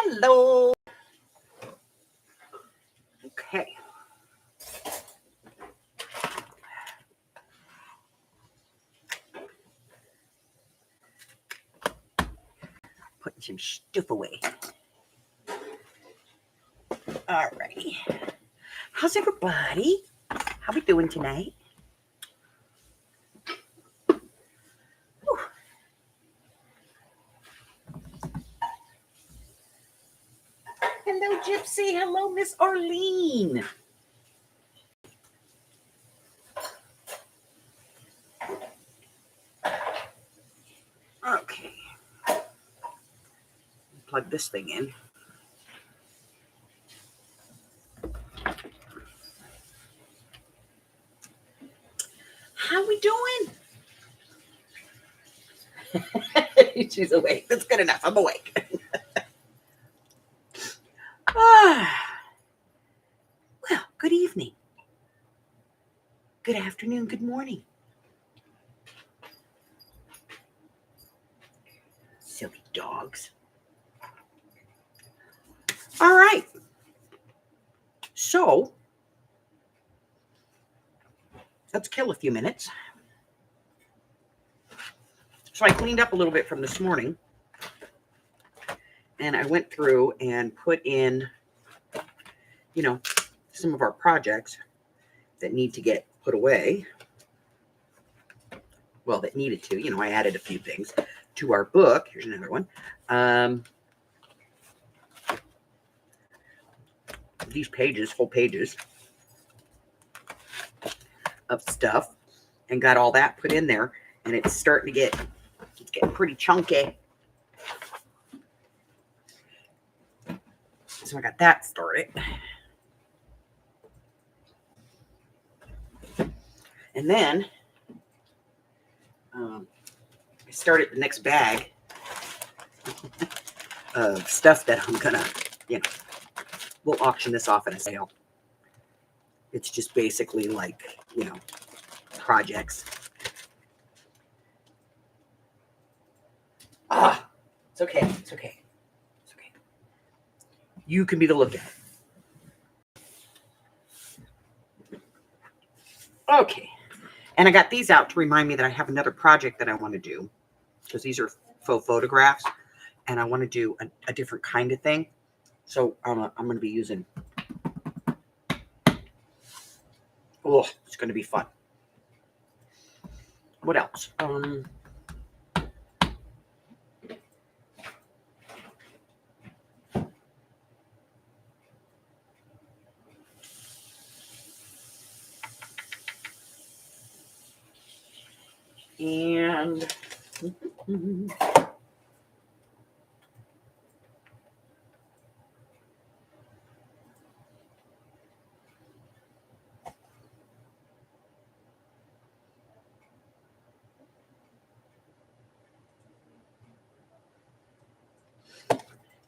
Hello. Okay. Putting some stuff away. Alrighty. How's everybody? How we doing tonight? Whew. Hello, Gypsy. Hello, Miss Arlene. Okay. Plug this thing in. How we doing? She's awake. That's good enough. I'm awake. Well, good evening. Good afternoon. Good morning. Silly dogs. All right. So, let's kill a few minutes. So I cleaned up a little bit from this morning. And I went through and put in, some of our projects that need to get put away. Well, that needed to. I added a few things to our book. Here's another one. These pages, whole pages of stuff, and got all that put in there. And it's starting to it's getting pretty chunky. So I got that started. And then I started the next bag of stuff that I'm gonna, we'll auction this off at a sale. It's just basically like, projects. It's okay. It's okay. It's okay. You can be the lookout. Okay. And I got these out to remind me that I have another project that I want to do, because these are faux photographs and I want to do a different kind of thing. So I'm going to be using, it's going to be fun. What else? And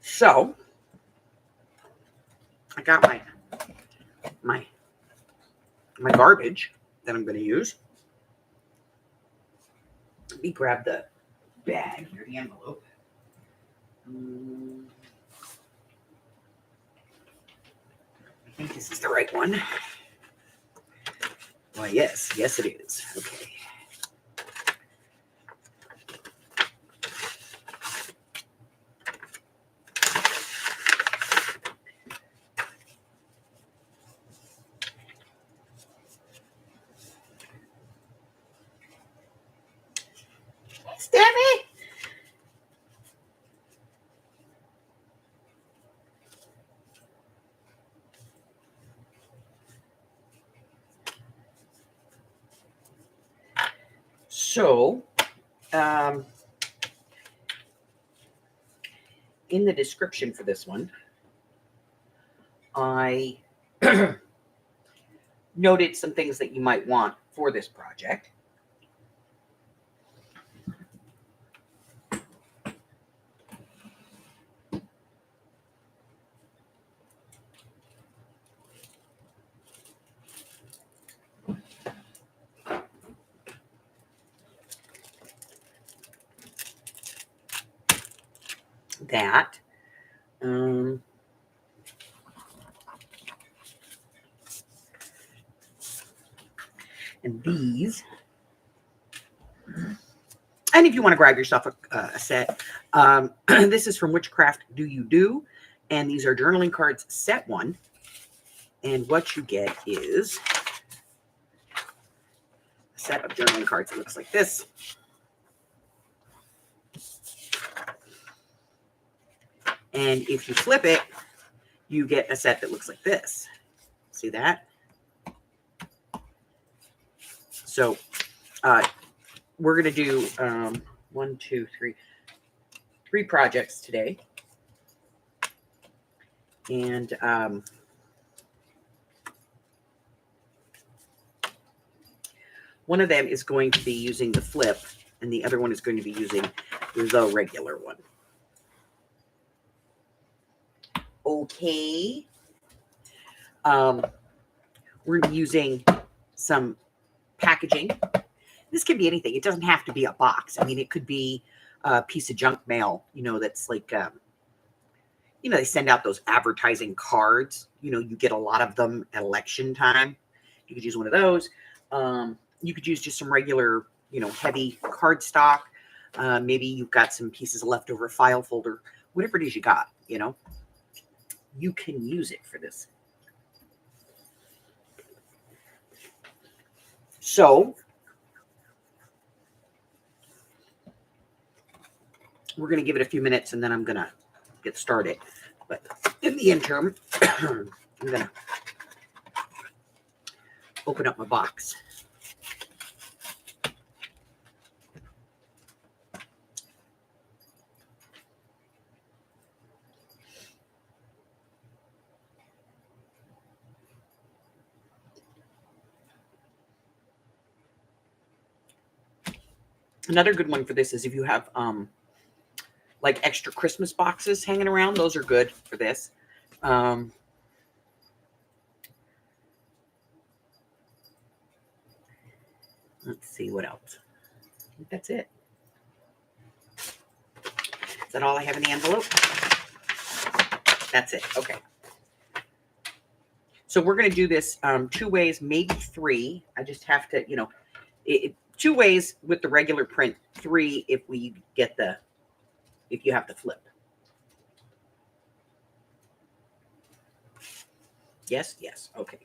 so I got my garbage that I'm going to use. Let me grab the bag here, the envelope. I think this is the right one. Well, yes, it is. Okay. Steffi! So, in the description for this one, I noted some things that you might want for this project. That And these. And if you want to grab yourself a set, this is from Witchcraft Do You Do? And these are journaling cards set 1. And what you get is a set of journaling cards. It looks like this. And if you flip it, you get a set that looks like this. See that? So we're going to do 1, 2, 3, 3 projects today. And one of them is going to be using the flip, and the other one is going to be using the regular one. Okay. We're using some packaging. This can be anything. It doesn't have to be a box. I mean, it could be a piece of junk mail, you know, that's like, you know, they send out those advertising cards. You know, you get a lot of them at election time. You could use one of those. You could use just some regular, you know, heavy cardstock. Maybe you've got some pieces of leftover file folder. Whatever it is you got, you know, you can use it for this. So we're going to give it a few minutes and then I'm going to get started. But in the interim, I'm going to open up my box. Another good one for this is if you have like extra Christmas boxes hanging around, those are good for this. Let's see what else. I think that's it. Is that all I have in the envelope? That's it. Okay. So we're going to do this 2 ways, maybe 3. I just have to, you know, 2 ways with the regular print, 3 if we get the, if you have to flip. Yes, yes, okay.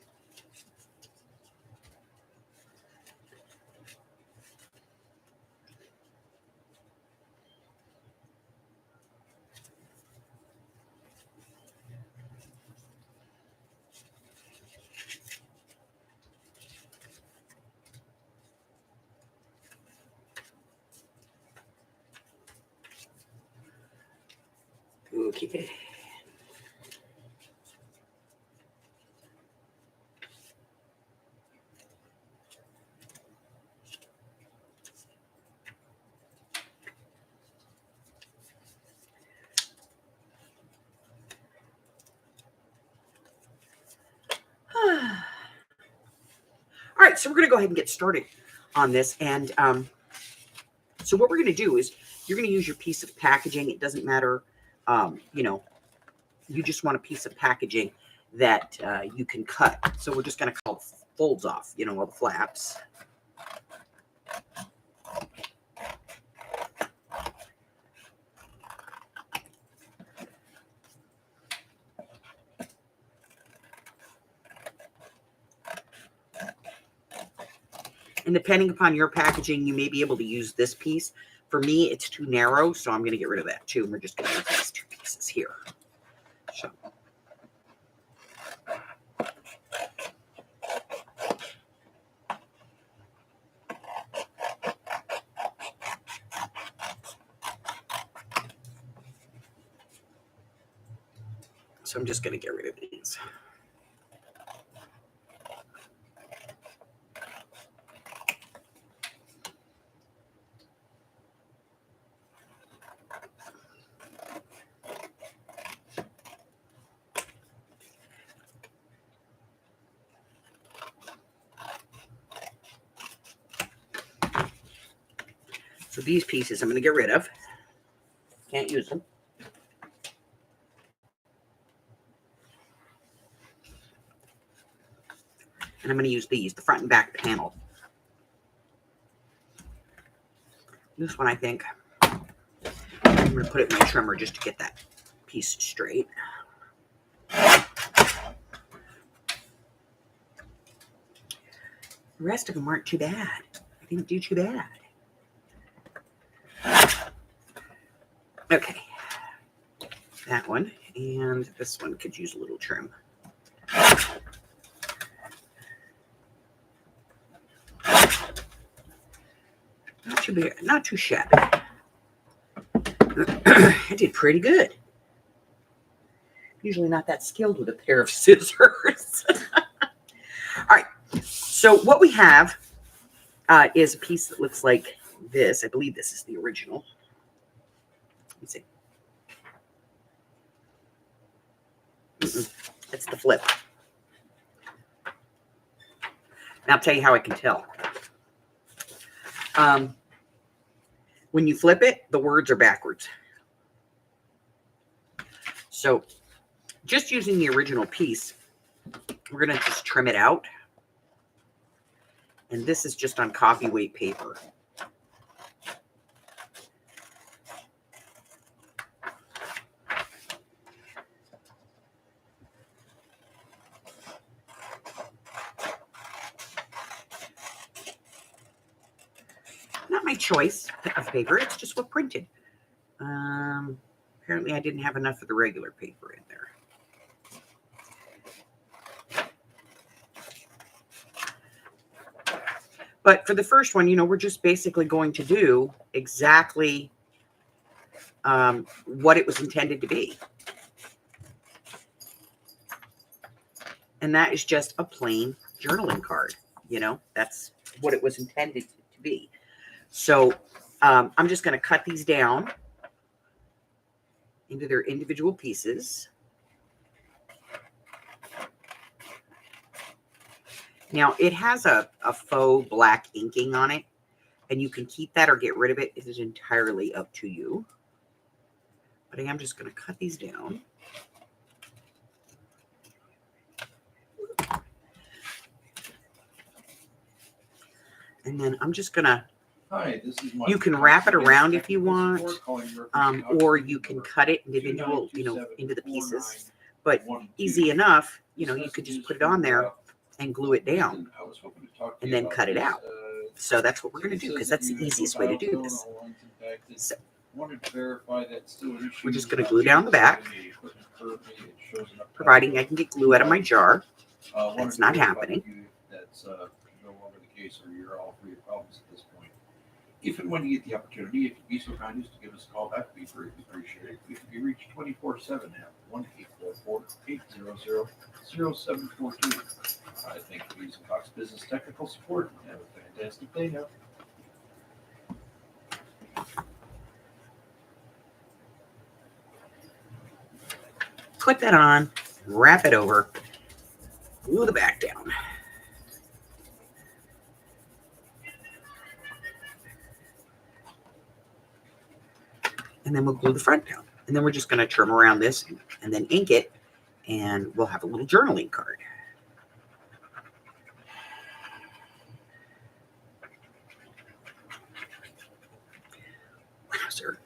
Okay. All right, so we're going to go ahead and get started on this. And so what we're going to do is you're going to use your piece of packaging. It doesn't matter, you know, you just want a piece of packaging that you can cut. So we're just going to cut folds off, you know, all the flaps. And depending upon your packaging, you may be able to use this piece. For me, it's too narrow, so I'm going to get rid of that too. And we're just going to use these 2 pieces here. So I'm just going to get rid of these. So these pieces I'm going to get rid of. Can't use them. And I'm going to use these, the front and back panel. This one, I think, I'm going to put it in my trimmer just to get that piece straight. The rest of them aren't too bad. I didn't do too bad. Okay. That one. And this one could use a little trim. Not too bad, not too shabby. I did pretty good. Usually not that skilled with a pair of scissors. All right. So what we have is a piece that looks like this. I believe this is the original. Let me see. It's the flip. And I'll tell you how I can tell. When you flip it, the words are backwards. So just using the original piece, we're going to just trim it out. And this is just on coffee weight paper. Not my choice of paper, it's just what printed. Apparently I didn't have enough of the regular paper in there. But for the first one, you know, we're just basically going to do exactly what it was intended to be. And that is just a plain journaling card. You know, that's what it was intended to be. So I'm just going to cut these down into their individual pieces. Now, it has a faux black inking on it, and you can keep that or get rid of it. It is entirely up to you. But I am just going to cut these down. And then I'm just going to, you can wrap it around if you want, or you can cut it individual, you know, into the pieces. But easy enough, you know, you could just put it on there and glue it down and then cut it out. So that's what we're going to do, because that's the easiest way to do this. So we're just going to glue down the back, providing I can get glue out of my jar. That's not happening. If and when you get the opportunity, if you'd be so kind as to give us a call back, we'd greatly appreciate it. We can be reached 24/7 at 1-844-800-0742. I thank you for using Cox Business Technical Support, and have a fantastic day now. Put that on, wrap it over, glue the back down. And then we'll glue the front down. And then we're just going to trim around this and then ink it. And we'll have a little journaling card. Wowzer.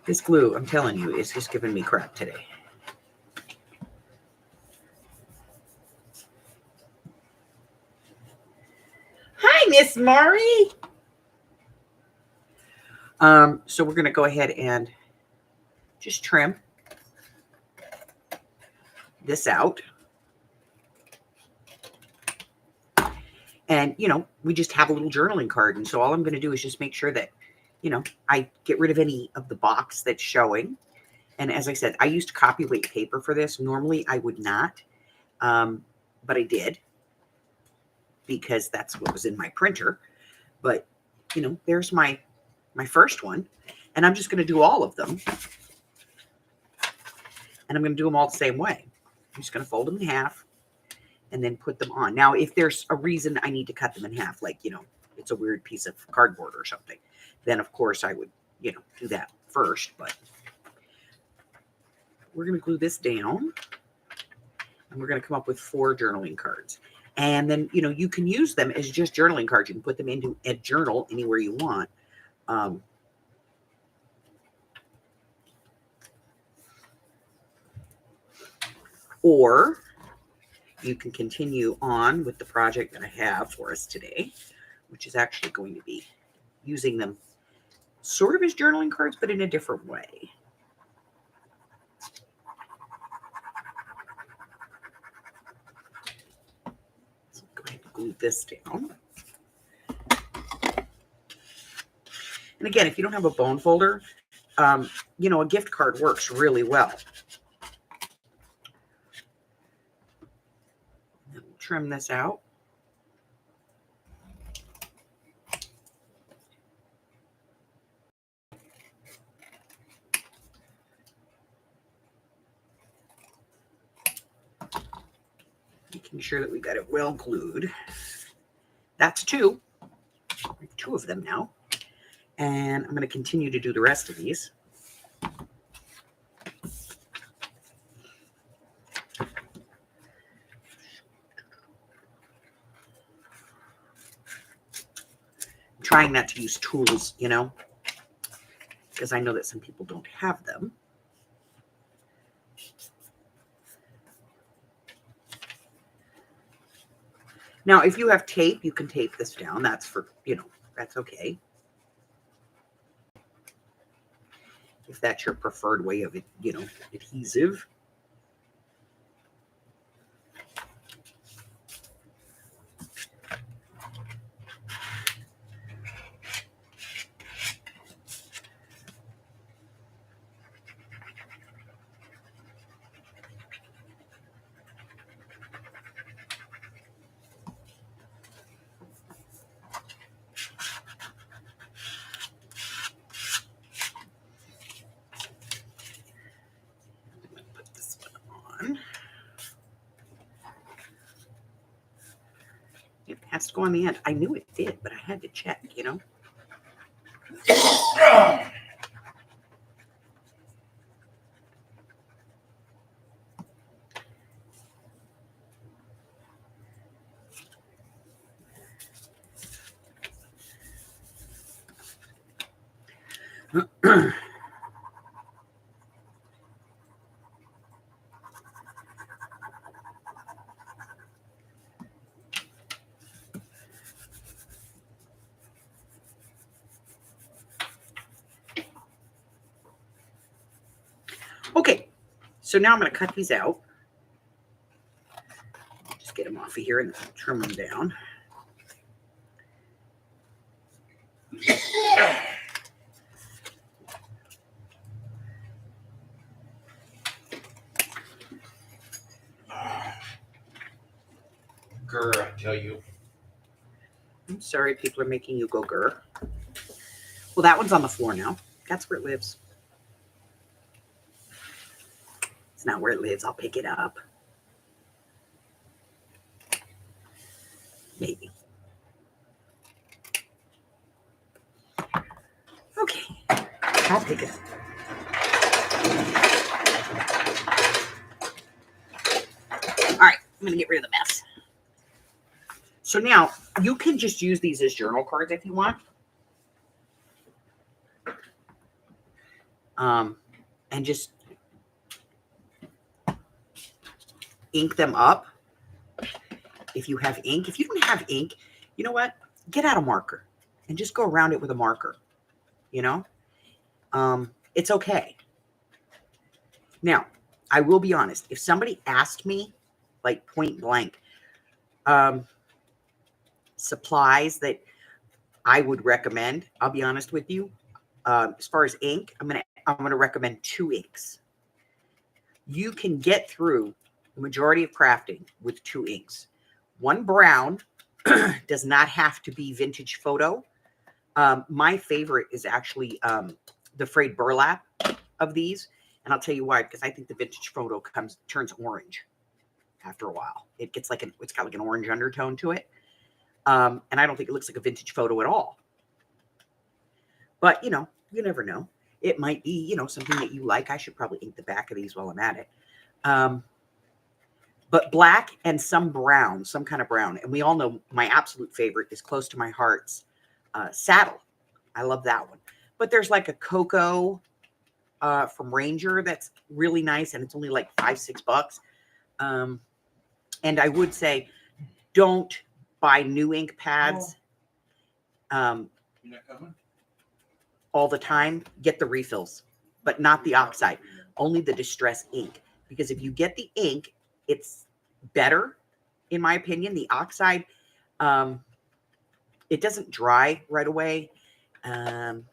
This glue, I'm telling you, is just giving me crap today. Miss Mari. So we're going to go ahead and just trim this out. And, you know, we just have a little journaling card. And so all I'm going to do is just make sure that, you know, I get rid of any of the box that's showing. And as I said, I used copy weight paper for this. Normally I would not, but I did, because that's what was in my printer. But, you know, there's my first one. And I'm just going to do all of them. And I'm going to do them all the same way. I'm just going to fold them in half and then put them on. Now, if there's a reason I need to cut them in half, like, you know, it's a weird piece of cardboard or something, then of course I would, you know, do that first. But we're going to glue this down. And we're going to come up with 4 journaling cards. And then, you know, you can use them as just journaling cards. You can put them into a journal anywhere you want. Or you can continue on with the project that I have for us today, which is actually going to be using them sort of as journaling cards, but in a different way. So go ahead and glue this down. And again, if you don't have a bone folder, you know, a gift card works really well. Trim this out. Making sure that we got it well glued. That's 2. I have 2 of them now. And I'm going to continue to do the rest of these. Trying not to use tools, you know, because I know that some people don't have them. Now, if you have tape, you can tape this down. That's for, you know, that's okay. If that's your preferred way of, you know, adhesive. It has to go on the end. I knew it did, but I had to check, you know. Okay, so now I'm going to cut these out. Just get them off of here and trim them down. Grr, I tell you. I'm sorry people are making you go grr. Well, that one's on the floor now. That's where it lives. It's not where it lives. I'll pick it up. Maybe. Okay. I'll pick it up. All right. I'm going to get rid of the mess. So now you can just use these as journal cards if you want. And just ink them up. If you have ink, if you don't have ink, you know what? Get out a marker and just go around it with a marker, you know? It's okay. Now, I will be honest. If somebody asked me, like point blank, supplies that I would recommend, I'll be honest with you. As far as ink, I'm gonna recommend 2 inks. You can get through the majority of crafting with 2 inks. One brown does not have to be vintage photo. My favorite is actually the frayed burlap of these. And I'll tell you why, because I think the vintage photo turns orange after a while. It gets like it's got like an orange undertone to it. And I don't think it looks like a vintage photo at all. But, you know, you never know. It might be, you know, something that you like. I should probably ink the back of these while I'm at it. But black and some brown, some kind of brown. And we all know my absolute favorite is close to my heart's Saddle. I love that one. But there's like a cocoa from Ranger that's really nice, and it's only like $5-6. And I would say don't buy new ink pads You're not coming? all the time. Get the refills, but not the oxide, only the distress ink. Because if you get the ink, it's better, in my opinion. The oxide, it doesn't dry right away. And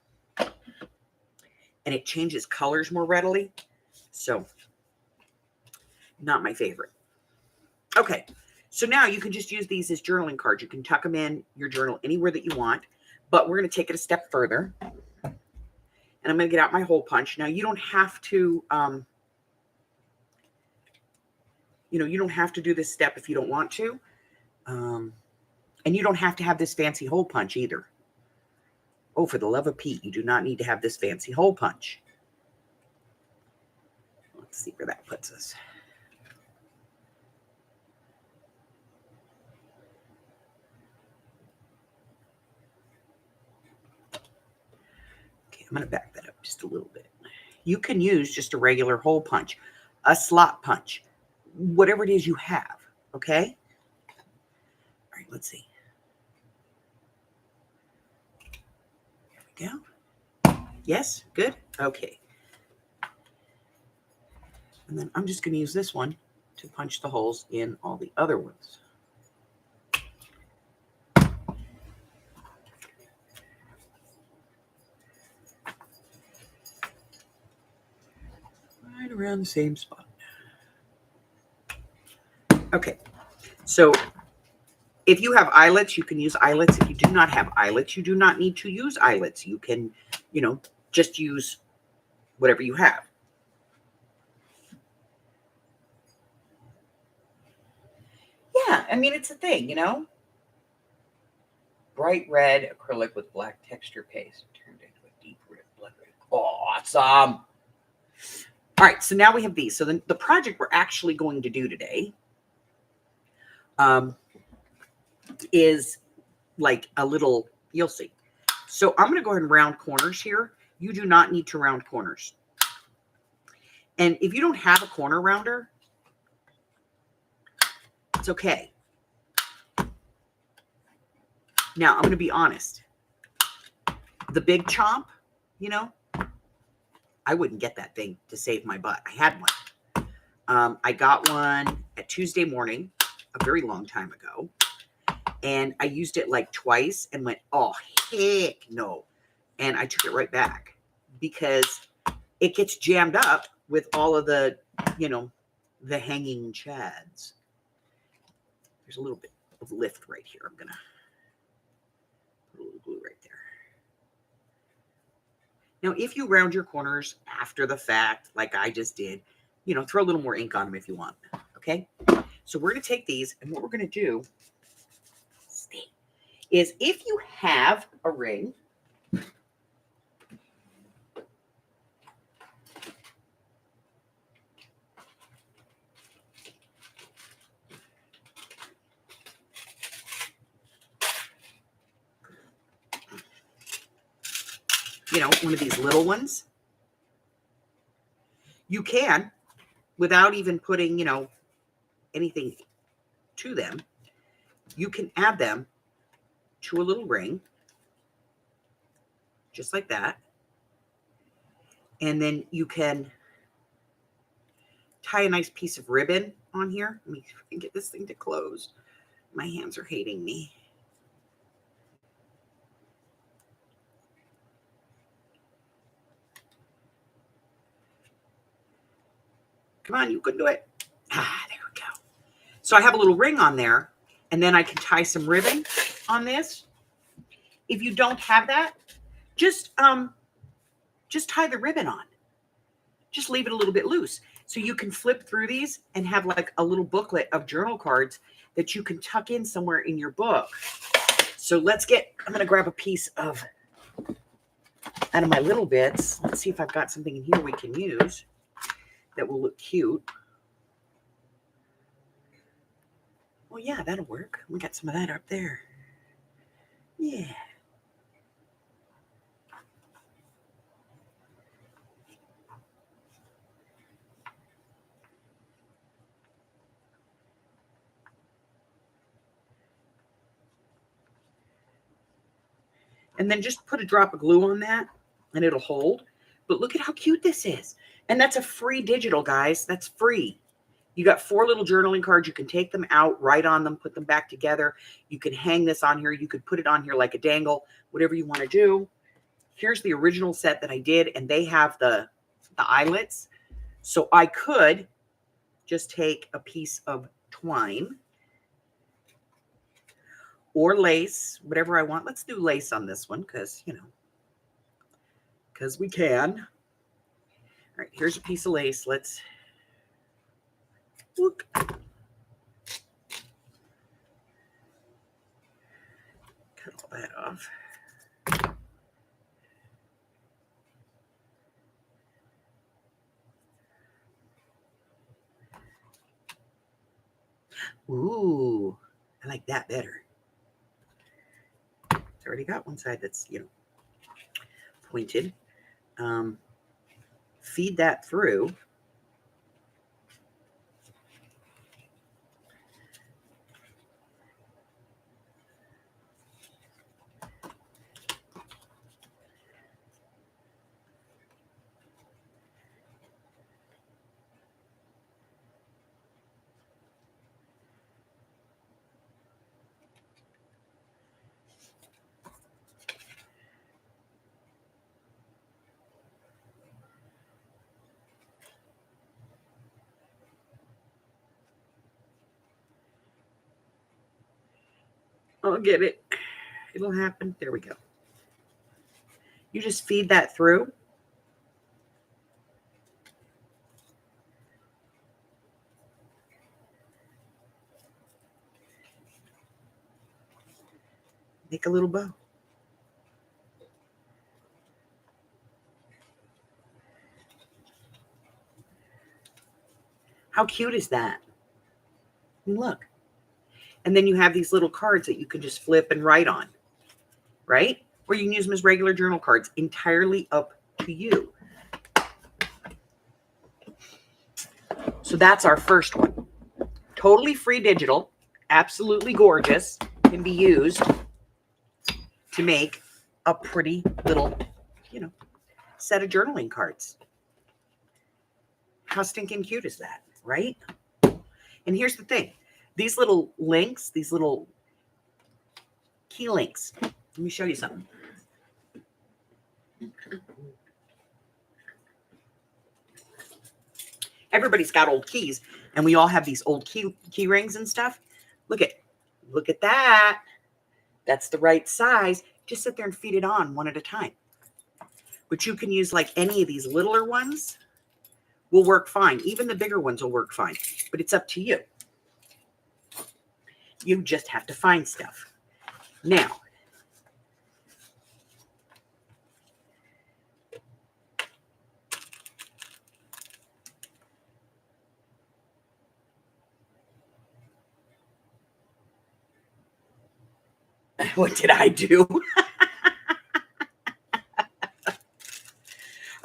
it changes colors more readily. So, not my favorite. Okay, so now you can just use these as journaling cards. You can tuck them in your journal anywhere that you want, but we're going to take it a step further. And I'm going to get out my hole punch. Now, you don't have to, you don't have to do this step if you don't want to. And you don't have to have this fancy hole punch either. Oh, for the love of Pete, you do not need to have this fancy hole punch. Let's see where that puts us. Okay, I'm going to back that up just a little bit. You can use just a regular hole punch, a slot punch, whatever it is you have, okay? All right, let's see. There we go. Yes, good. Okay. And then I'm just going to use this one to punch the holes in all the other ones. Right around the same spot. Okay. So if you have eyelets, you can use eyelets. If you do not have eyelets, you do not need to use eyelets. You can, just use whatever you have. Yeah, I mean, it's a thing, Bright red acrylic with black texture paste turned into a deep red blood red. Awesome. All right, so now we have these. So the project we're actually going to do today is like a little, you'll see. So I'm going to go ahead and round corners here. You do not need to round corners. And if you don't have a corner rounder, it's okay. Now, I'm going to be honest. The big chomp, I wouldn't get that thing to save my butt. I had one. I got one at Tuesday morning, a very long time ago. And I used it like twice and went, oh, heck no. And I took it right back because it gets jammed up with all of the, the hanging chads. There's a little bit of lift right here. I'm going to put a little glue right there. Now, if you round your corners after the fact, like I just did, throw a little more ink on them if you want. Okay? So we're going to take these, and what we're going to do is if you have a ring, one of these little ones, you can, without even putting, anything to them, you can add them to a little ring, just like that. And then you can tie a nice piece of ribbon on here. Let me get this thing to close. My hands are hating me. Come on, you can do it. There we go. So I have a little ring on there, and then I can tie some ribbon on this. If you don't have that, just tie the ribbon on. Just leave it a little bit loose. So you can flip through these and have like a little booklet of journal cards that you can tuck in somewhere in your book. So I'm going to grab a piece of out of my little bits. Let's see if I've got something in here we can use that will look cute. Well, yeah, that'll work. We got some of that up there. Yeah. And then just put a drop of glue on that and it'll hold. But look at how cute this is. And that's a free digital, guys. That's free. You got 4 little journaling cards. You can take them out, write on them, put them back together. You can hang this on here. You could put it on here like a dangle, whatever you want to do. Here's the original set that I did, and they have the eyelets. So I could just take a piece of twine or lace, whatever I want. Let's do lace on this one because, you know, because we can. All right, here's a piece of lace. Let's look. Cut all that off. Ooh, I like that better. It's already got one side that's, you know, pointed. Feed that through. I'll get it. It'll happen. There we go. You just feed that through. Make a little bow. How cute is that? And look. And then you have these little cards that you can just flip and write on, right? Or you can use them as regular journal cards. Entirely up to you. So that's our first one. Totally free digital. Absolutely gorgeous. Can be used to make a pretty little, you know, set of journaling cards. How stinking cute is that, right? And here's the thing. These little links, these little key links. Let me show you something. Everybody's got old keys, and we all have these old key rings and stuff. Look at that. That's the right size. Just sit there and feed it on one at a time. But you can use like any of these littler ones will work fine. Even the bigger ones will work fine, but it's up to you. You just have to find stuff. Now, what did I do?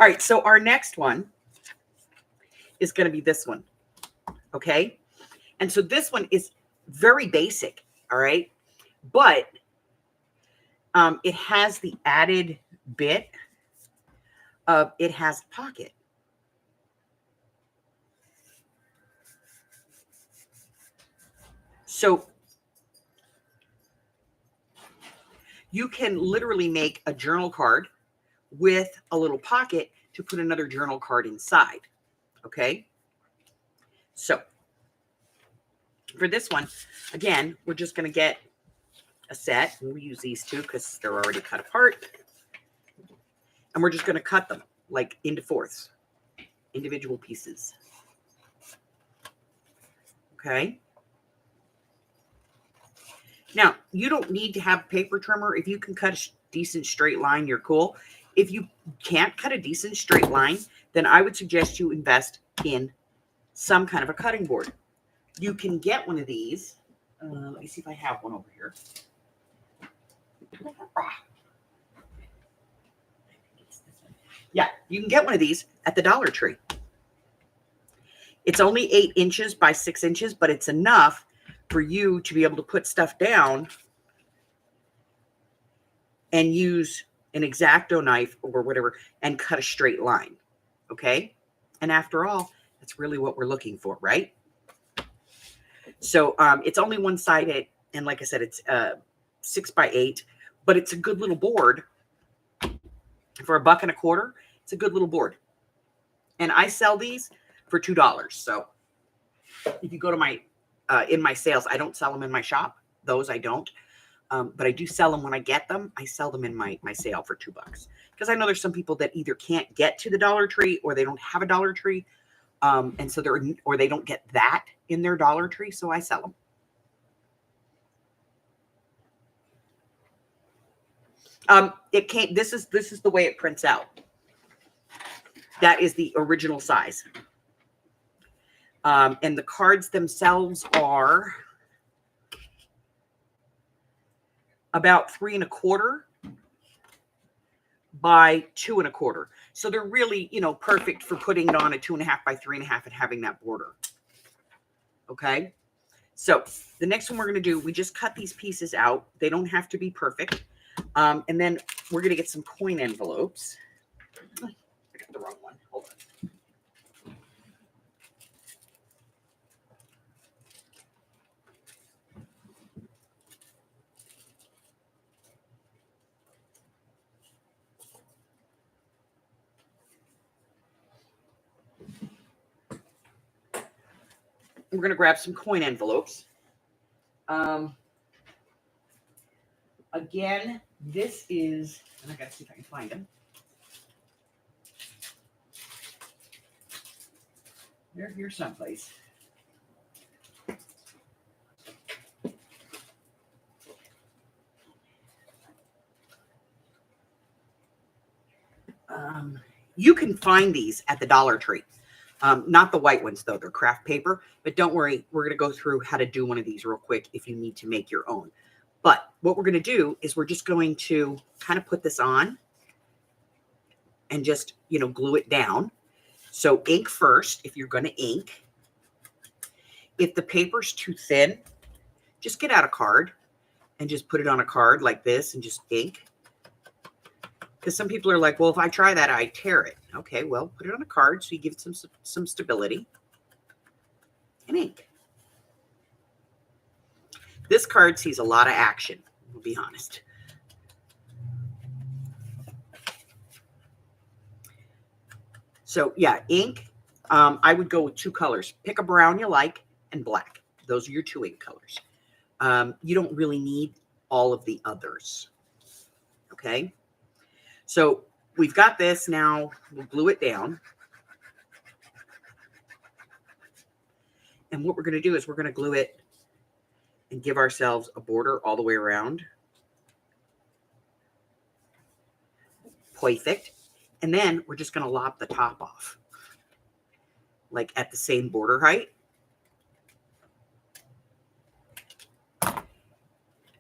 All right, so our next one is going to be this one, okay? And so this one is very basic, all right? But it has the added bit of it has a pocket. So you can literally make a journal card with a little pocket to put another journal card inside, okay? So for this one, again, we're just going to get a set. And we use these two because they're already cut apart. And we're just going to cut them like into fourths, individual pieces. Okay. Now, you don't need to have a paper trimmer. If you can cut a decent straight line, you're cool. if you can't cut a decent straight line, then I would suggest you invest in some kind of a cutting board. You can get one of these. Let me see if I have one over here. Yeah, you can get one of these at the Dollar Tree. It's only 8 inches by 6 inches, but it's enough for you to be able to put stuff down and use an X-Acto knife or whatever and cut a straight line. Okay? And after all, that's really what we're looking for, right? So it's only one-sided, and like I said, it's 6 by 8, but it's a good little board. For $1.25, it's a good little board. And I sell these for $2. So if you go to my, in my sales, I don't sell them in my shop. Those I don't. But I do sell them when I get them. I sell them in my sale for $2. Because I know there's some people that either can't get to the Dollar Tree or they don't have a Dollar Tree. And so or they don't get that in their Dollar Tree. So I sell them. This is the way it prints out. That is the original size. And the cards themselves are about 3 1/4 by 2 1/4. So they're really, perfect for putting it on a 2.5 by 3.5 and having that border. Okay. So the next one we're going to do, we just cut these pieces out. They don't have to be perfect. And then we're going to get some coin envelopes. I got the wrong one. Hold on. We're going to grab some coin envelopes. Again, this is, and I got to see if I can find them. They're here someplace. You can find these at the Dollar Tree. Not the white ones, though. They're craft paper. But don't worry. We're going to go through how to do one of these real quick if you need to make your own. But what we're going to do is we're just going to kind of put this on and just, glue it down. So ink first, if you're going to ink. If the paper's too thin, just get out a card and just put it on a card like this and just ink. Because some people are like, well, if I try that, I tear it. Okay, well, put it on a card so you give it some stability. And ink. This card sees a lot of action, we'll be honest. So, yeah, ink. I would go with 2 colors. Pick a brown you like and black. Those are your 2 ink colors. You don't really need all of the others. Okay? So we've got this now. We'll glue it down. And what we're going to do is we're going to glue it and give ourselves a border all the way around. Perfect. And then we're just going to lop the top off. Like at the same border height.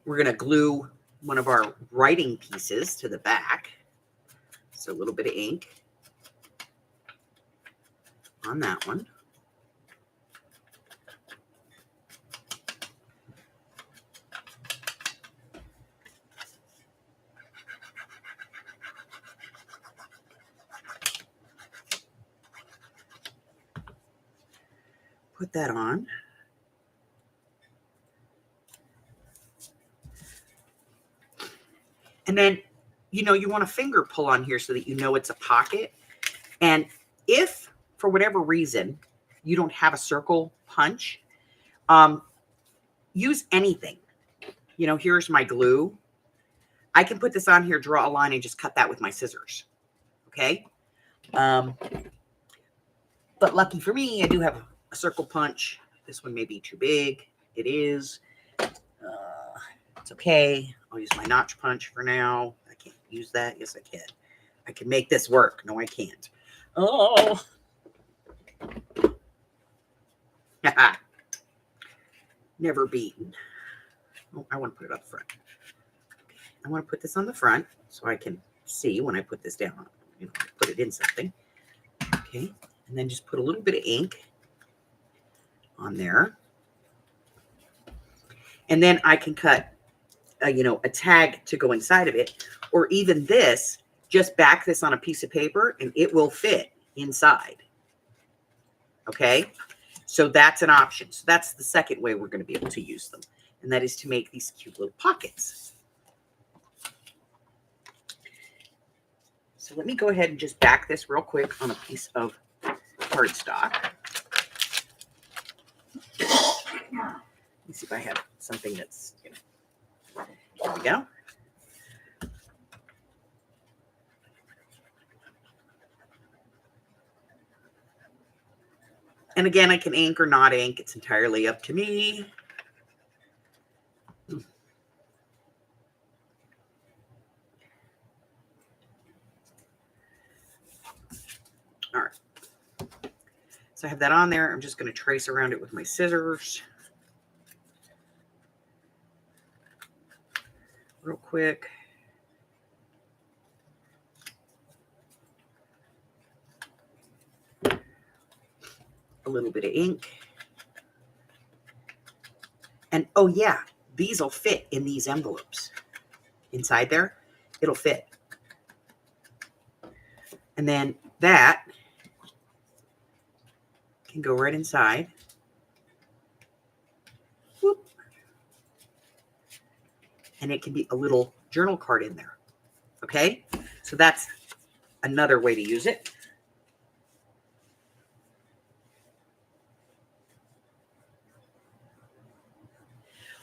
We're going to glue one of our writing pieces to the back. So a little bit of ink on that one. Put that on. And then, you want a finger pull on here so that you know it's a pocket. And if, for whatever reason, you don't have a circle punch, use anything. Here's my glue. I can put this on here, draw a line, and just cut that with my scissors. Okay? But lucky for me, I do have a circle punch. This one may be too big. It is. It's okay. I'll use my notch punch for now. I can't use that. Yes, I can. I can make this work. No, I can't. Oh. Never beaten. Oh, I want to put it up front. I want to put this on the front so I can see when I put this down. You know, put it in something. Okay. And then just put a little bit of ink on there. And then I can cut a tag to go inside of it, or even this, just back this on a piece of paper and it will fit inside. Okay. So that's an option. So that's the second way we're going to be able to use them. And that is to make these cute little pockets. So let me go ahead and just back this real quick on a piece of cardstock. Let me see if I have something that's, there we go. And again, I can ink or not ink. It's entirely up to me. All right. So I have that on there. I'm just going to trace around it with my scissors. Real quick. A little bit of ink. And oh yeah, these will fit in these envelopes. Inside there, it'll fit. And then that can go right inside. Whoop. And it can be a little journal card in there. Okay? So that's another way to use it.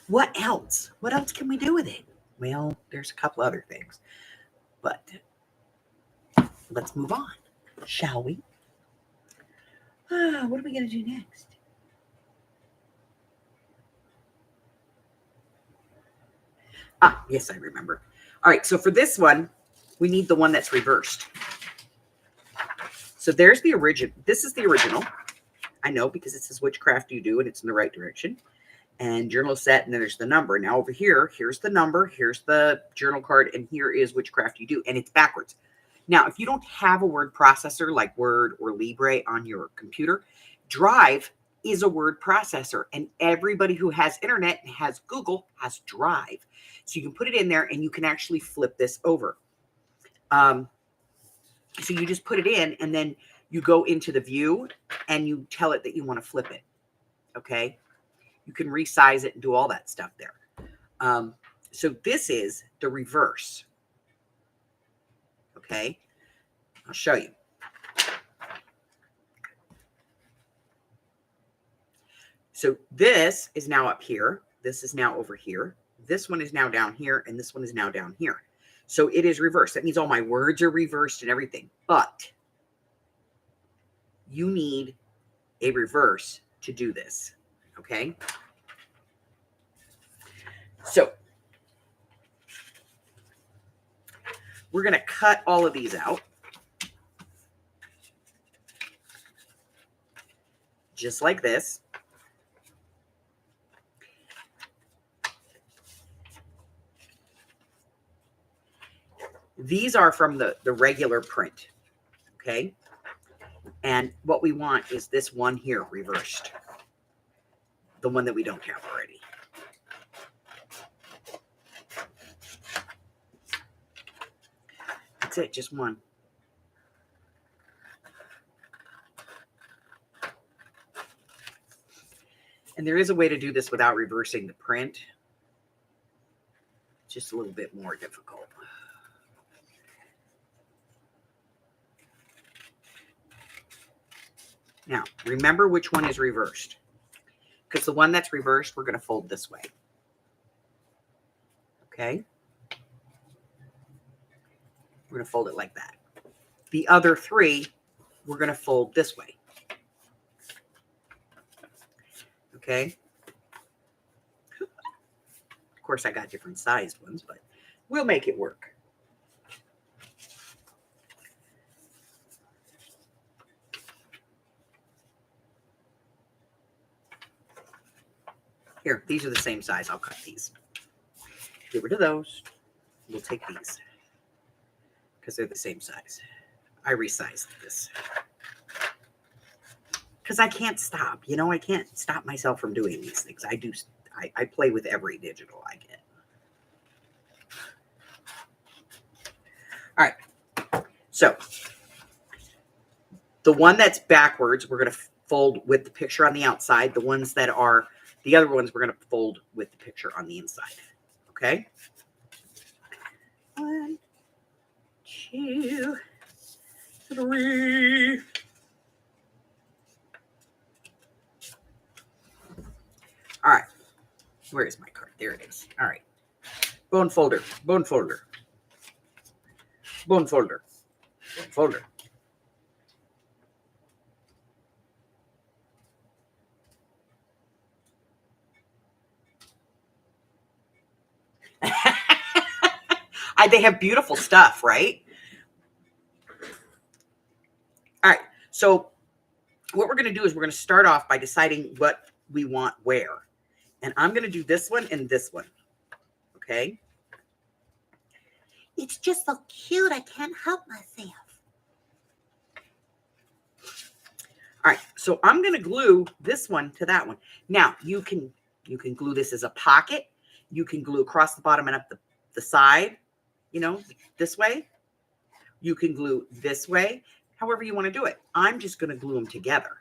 What else? What else can we do with it? Well, there's a couple other things. But let's move on, shall we? What are we going to do next? Yes, I remember. All right, so for this one, we need the one that's reversed. So there's the original. This is the original. I know because it says which craft you do, and it's in the right direction. And journal set, and then there's the number. Now over here, here's the number, here's the journal card, and here is which craft you do, and it's backwards. Now, if you don't have a word processor like Word or Libre on your computer, Drive is a word processor, and everybody who has internet and has Google has Drive. So you can put it in there, and you can actually flip this over. So you just put it in, and then you go into the view, and you tell it that you want to flip it, okay? You can resize it and do all that stuff there. So this is the reverse. Okay, I'll show you. So this is now up here. This is now over here. This one is now down here, and this one is now down here. So it is reversed. That means all my words are reversed and everything. But you need a reverse to do this. Okay. So we're going to cut all of these out. Just like this. These are from the regular print. Okay. And what we want is this one here reversed. The one that we don't have already. That's it, just one. And there is a way to do this without reversing the print. Just a little bit more difficult. Now, remember which one is reversed. Because the one that's reversed, we're going to fold this way. Okay? We're going to fold it like that. The other three, we're going to fold this way. Okay? Of course, I got different sized ones, but we'll make it work. Here, these are the same size. I'll cut these. Get rid of those. We'll take these because they're the same size. I resized this because I can't stop. You know, I can't stop myself from doing these things. I play with every digital I get. All right. So the one that's backwards, we're going to fold with the picture on the outside. The ones that are the other ones, we're going to fold with the picture on the inside. Okay. 1, 2, 3. All right. Where is my card? There it is. All right. Bone folder, bone folder, bone folder, bone folder. They have beautiful stuff, right? All right. So what we're going to do is we're going to start off by deciding what we want where. And I'm going to do this one and this one. Okay. It's just so cute. I can't help myself. All right. So I'm going to glue this one to that one. Now you can glue this as a pocket. You can glue across the bottom and up the side, you know, this way. You can glue this way, however you want to do it. I'm just going to glue them together.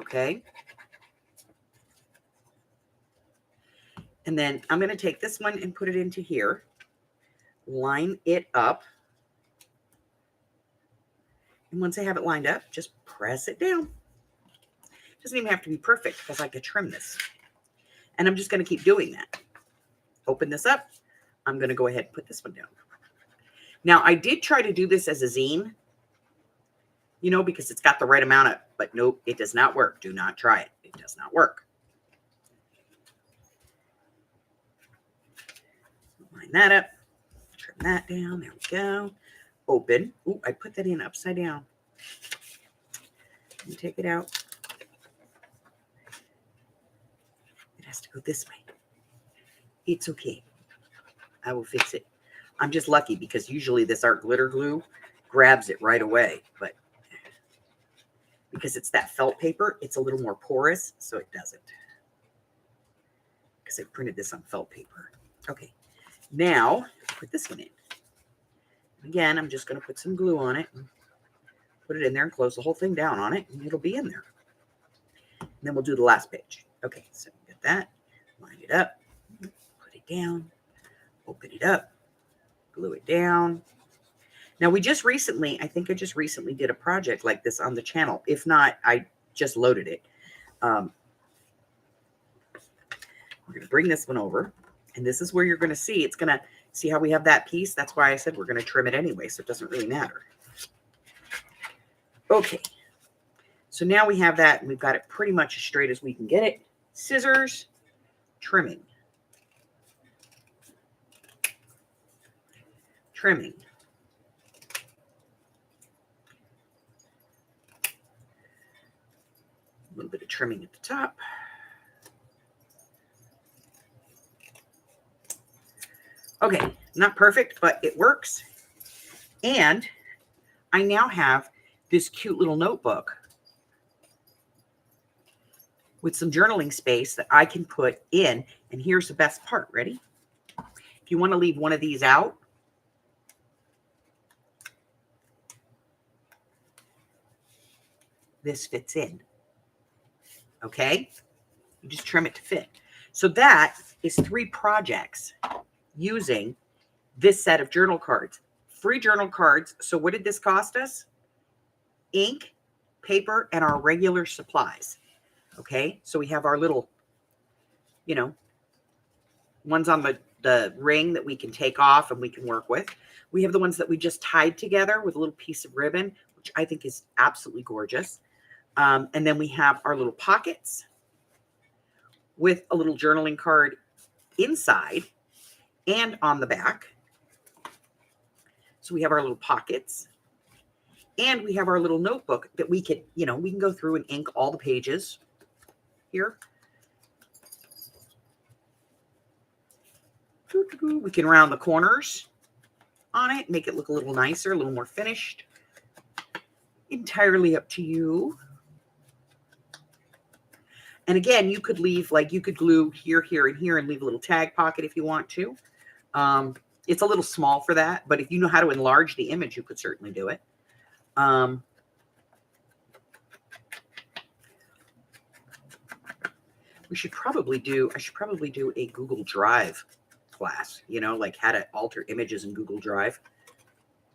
Okay. And then I'm going to take this one and put it into here. Line it up. And once I have it lined up, just press it down. It doesn't even have to be perfect because I could trim this. And I'm just going to keep doing that. Open this up. I'm going to go ahead and put this one down. Now, I did try to do this as a zine, you know, because it's got the right amount of, but nope, it does not work. Do not try it. It does not work. Line that up. Trim that down. There we go. Open. Ooh, I put that in upside down. Let me take it out. It has to go this way. It's okay. I will fix it. I'm just lucky because usually this art glitter glue grabs it right away, but because it's that felt paper, it's a little more porous, so it doesn't. Because I printed this on felt paper. Okay, now put this one in. Again, I'm just going to put some glue on it, and put it in there and close the whole thing down on it, and it'll be in there. And then we'll do the last page. Okay, so get that, line it up, put it down, open it up, glue it down. Now we just recently, I think I just recently did a project like this on the channel. If not, I just loaded it. We're going to bring this one over, and this is where you're going to see, it's going to, see how we have that piece? That's why I said we're going to trim it anyway, so it doesn't really matter. Okay, so now we have that, and we've got it pretty much as straight as we can get it. Scissors, trimming. Trimming. A little bit of trimming at the top. Okay, not perfect, but it works. And I now have this cute little notebook with some journaling space that I can put in. And here's the best part. Ready? If you want to leave one of these out, this fits in. Okay? You just trim it to fit. So that is 3 projects using this set of journal cards. Free journal cards. So what did this cost us? Ink, paper, and our regular supplies. Okay? So we have our little, you know, ones on the ring that we can take off and we can work with. We have the ones that we just tied together with a little piece of ribbon, which I think is absolutely gorgeous. And then we have our little pockets with a little journaling card inside and on the back. So we have our little pockets, and we have our little notebook that we can, you know, we can go through and ink all the pages, here. We can round the corners on it, make it look a little nicer, a little more finished. Entirely up to you. And again, you could leave, like you could glue here, here, and here and leave a little tag pocket if you want to. It's a little small for that, but if you know how to enlarge the image, you could certainly do it. I should probably do a Google Drive class, you know, like how to alter images in Google Drive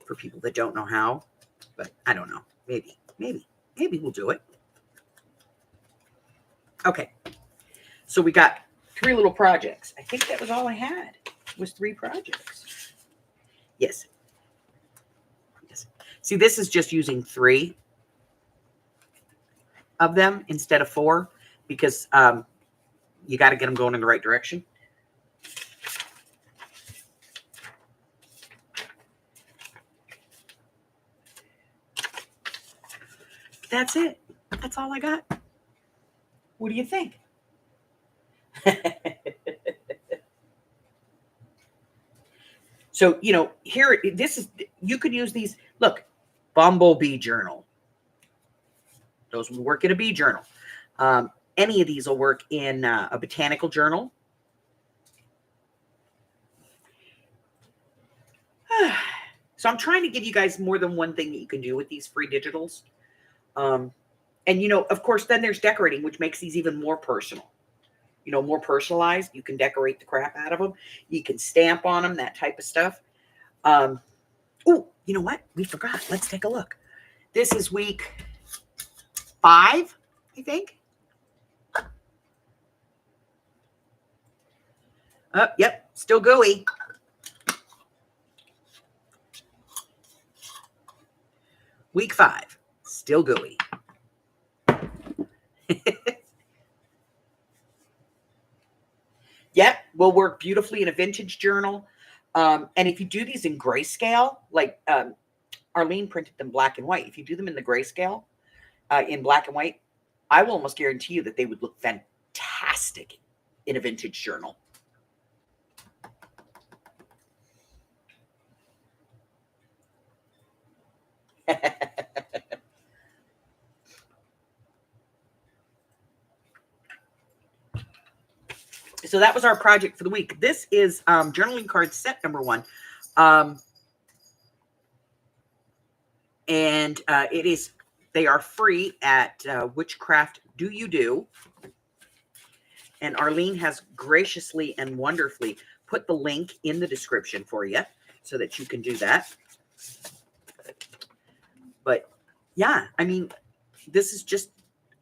for people that don't know how, but I don't know. Maybe we'll do it. Okay. So we got 3 little projects. I think that was all I had, was 3 projects. Yes. See, this is just using 3 of them instead of 4 because you got to get them going in the right direction. That's it. That's all I got. What do you think? So, you know, here, you could use these. Look, Bumblebee Journal. Those will work in a bee journal. Any of these will work in a botanical journal. So I'm trying to give you guys more than one thing that you can do with these free digitals. And, you know, of course, then there's decorating, which makes these even more personal. You know, more personalized. You can decorate the crap out of them. You can stamp on them, that type of stuff. Oh, you know what? We forgot. Let's take a look. This is week 5, I think. Yep, still gooey. Week 5, still gooey. Yep, will work beautifully in a vintage journal. And if you do these in grayscale, like Arlene printed them black and white. If you do them in the grayscale, in black and white, I will almost guarantee you that they would look fantastic in a vintage journal. So that was our project for the week. This is journaling card set number 1. And they are free at Witchcraft Do You Do. And Arlene has graciously and wonderfully put the link in the description for you so that you can do that. But yeah, I mean, this is just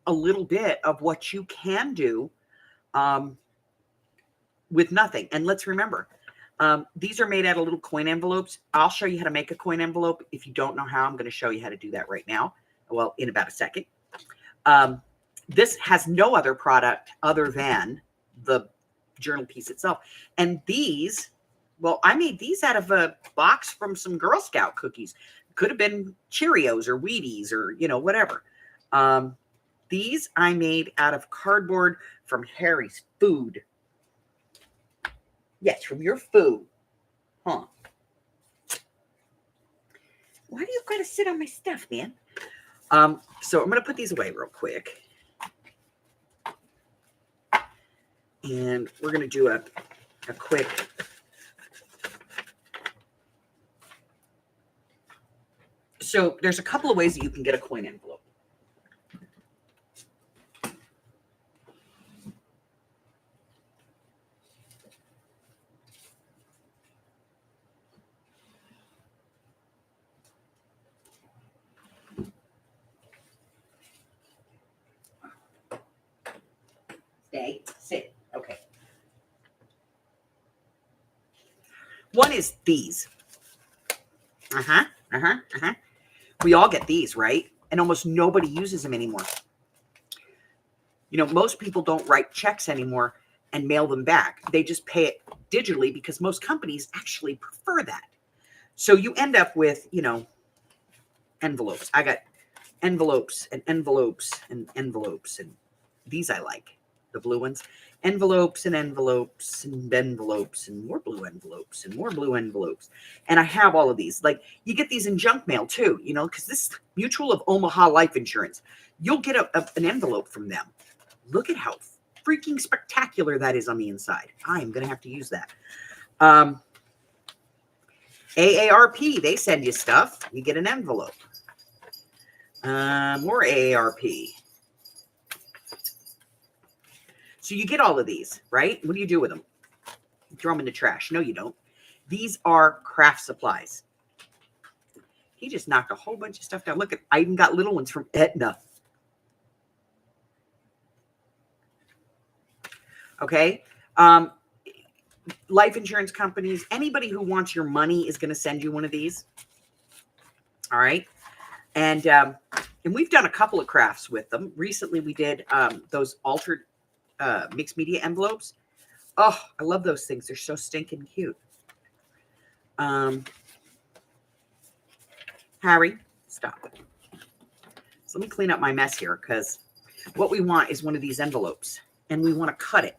a little bit of what you can do with nothing. And let's remember, these are made out of little coin envelopes. I'll show you how to make a coin envelope. If you don't know how, I'm going to show you how to do that right now. Well, in about a second. This has no other product other than the journal piece itself. And these, well, I made these out of a box from some Girl Scout cookies. Could have been Cheerios or Wheaties or, you know, whatever. These I made out of cardboard from Harry's Food. Yes, from your food. Huh. Why do you got to sit on my stuff, man? So I'm going to put these away real quick. And we're going to do a quick... So there's a couple of ways that you can get a coin envelope. Stay, sit. Okay. One is these. We all get these, right? And almost nobody uses them anymore. You know, most people don't write checks anymore and mail them back. They just pay it digitally because most companies actually prefer that. So you end up with, you know, envelopes. I got envelopes and envelopes and envelopes, and these I like. the blue ones. Envelopes and envelopes and envelopes and more blue envelopes and more blue envelopes. And I have all of these. Like, you get these in junk mail too, you know, because this Mutual of Omaha Life Insurance, you'll get an envelope from them. Look at how freaking spectacular that is on the inside. I am going to have to use that. AARP, they send you stuff. You get an envelope. More AARP. So you get all of these, right? What do you do with them? You throw them in the trash. No, you don't. These are craft supplies. He just knocked a whole bunch of stuff down. Look, I even got little ones from Aetna. Okay. Life insurance companies, anybody who wants your money is going to send you one of these. All right. And we've done a couple of crafts with them. Recently, we did those altered mixed media envelopes. Oh, I love those things. They're so stinking cute. Harry, stop it. So let me clean up my mess here, because what we want is one of these envelopes, and we want to cut it.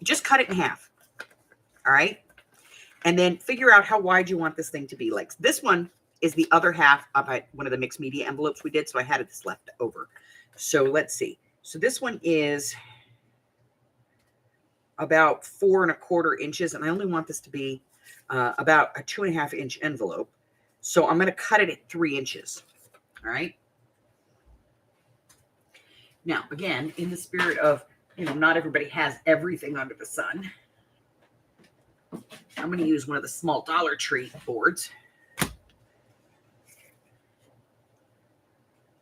Just cut it in half. All right. And then figure out how wide you want this thing to be. Like, this one is the other half of one of the mixed media envelopes we did. So I had this left over. So let's see. So this one is about 4 1/4 inches. And I only want this to be about a 2.5 inch envelope. So I'm going to cut it at 3 inches. All right. Now, again, in the spirit of, you know, not everybody has everything under the sun, I'm going to use one of the small Dollar Tree boards.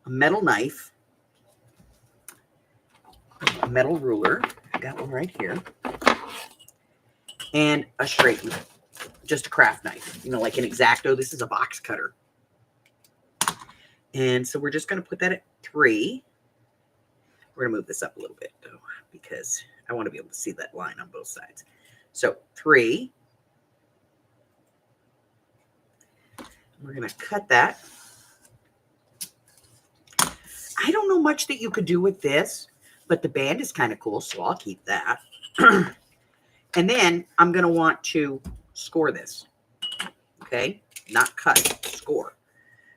A metal knife. A metal ruler. I got one right here. And a straightener. Just a craft knife. You know, like an X-Acto. This is a box cutter. And so we're just going to put that at 3. We're going to move this up a little bit, though, because I want to be able to see that line on both sides. So 3. We're going to cut that. I don't know much that you could do with this, but the band is kind of cool, so I'll keep that. And then I'm going to want to score this. Okay? Not cut, score.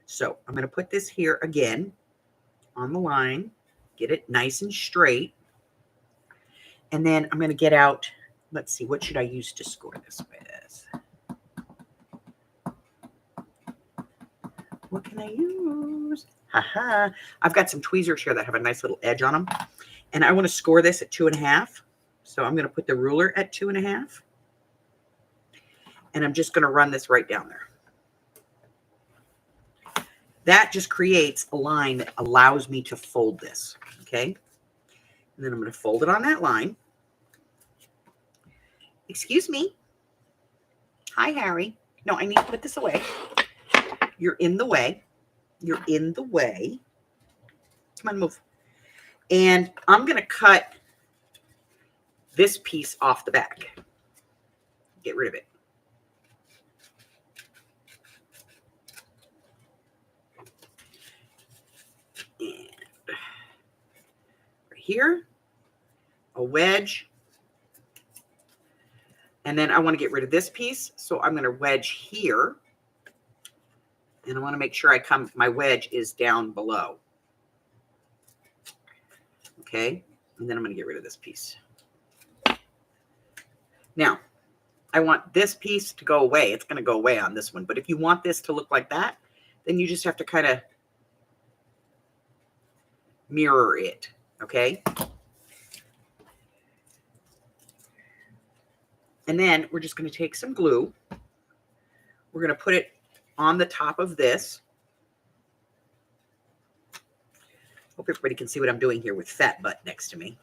So I'm going to put this here again on the line. Get it nice and straight. And then I'm going to get out, let's see, what should I use to score this with? What can I use? Haha. I've got some tweezers here that have a nice little edge on them. And I want to score this at 2.5. So I'm going to put the ruler at 2.5. And I'm just going to run this right down there. That just creates a line that allows me to fold this. Okay. And then I'm going to fold it on that line. Excuse me. Hi, Harry. No, I need to put this away. You're in the way. You're in the way. Come on, move. And I'm going to cut this piece off the back. Get rid of it. And right here, a wedge. And then I want to get rid of this piece. So I'm going to wedge here. And I want to make sure my wedge is down below. Okay. And then I'm going to get rid of this piece. Now, I want this piece to go away. It's going to go away on this one. But if you want this to look like that, then you just have to kind of mirror it. Okay. And then we're just going to take some glue. We're going to put it on the top of this. Hope everybody can see what I'm doing here with Fat Butt next to me.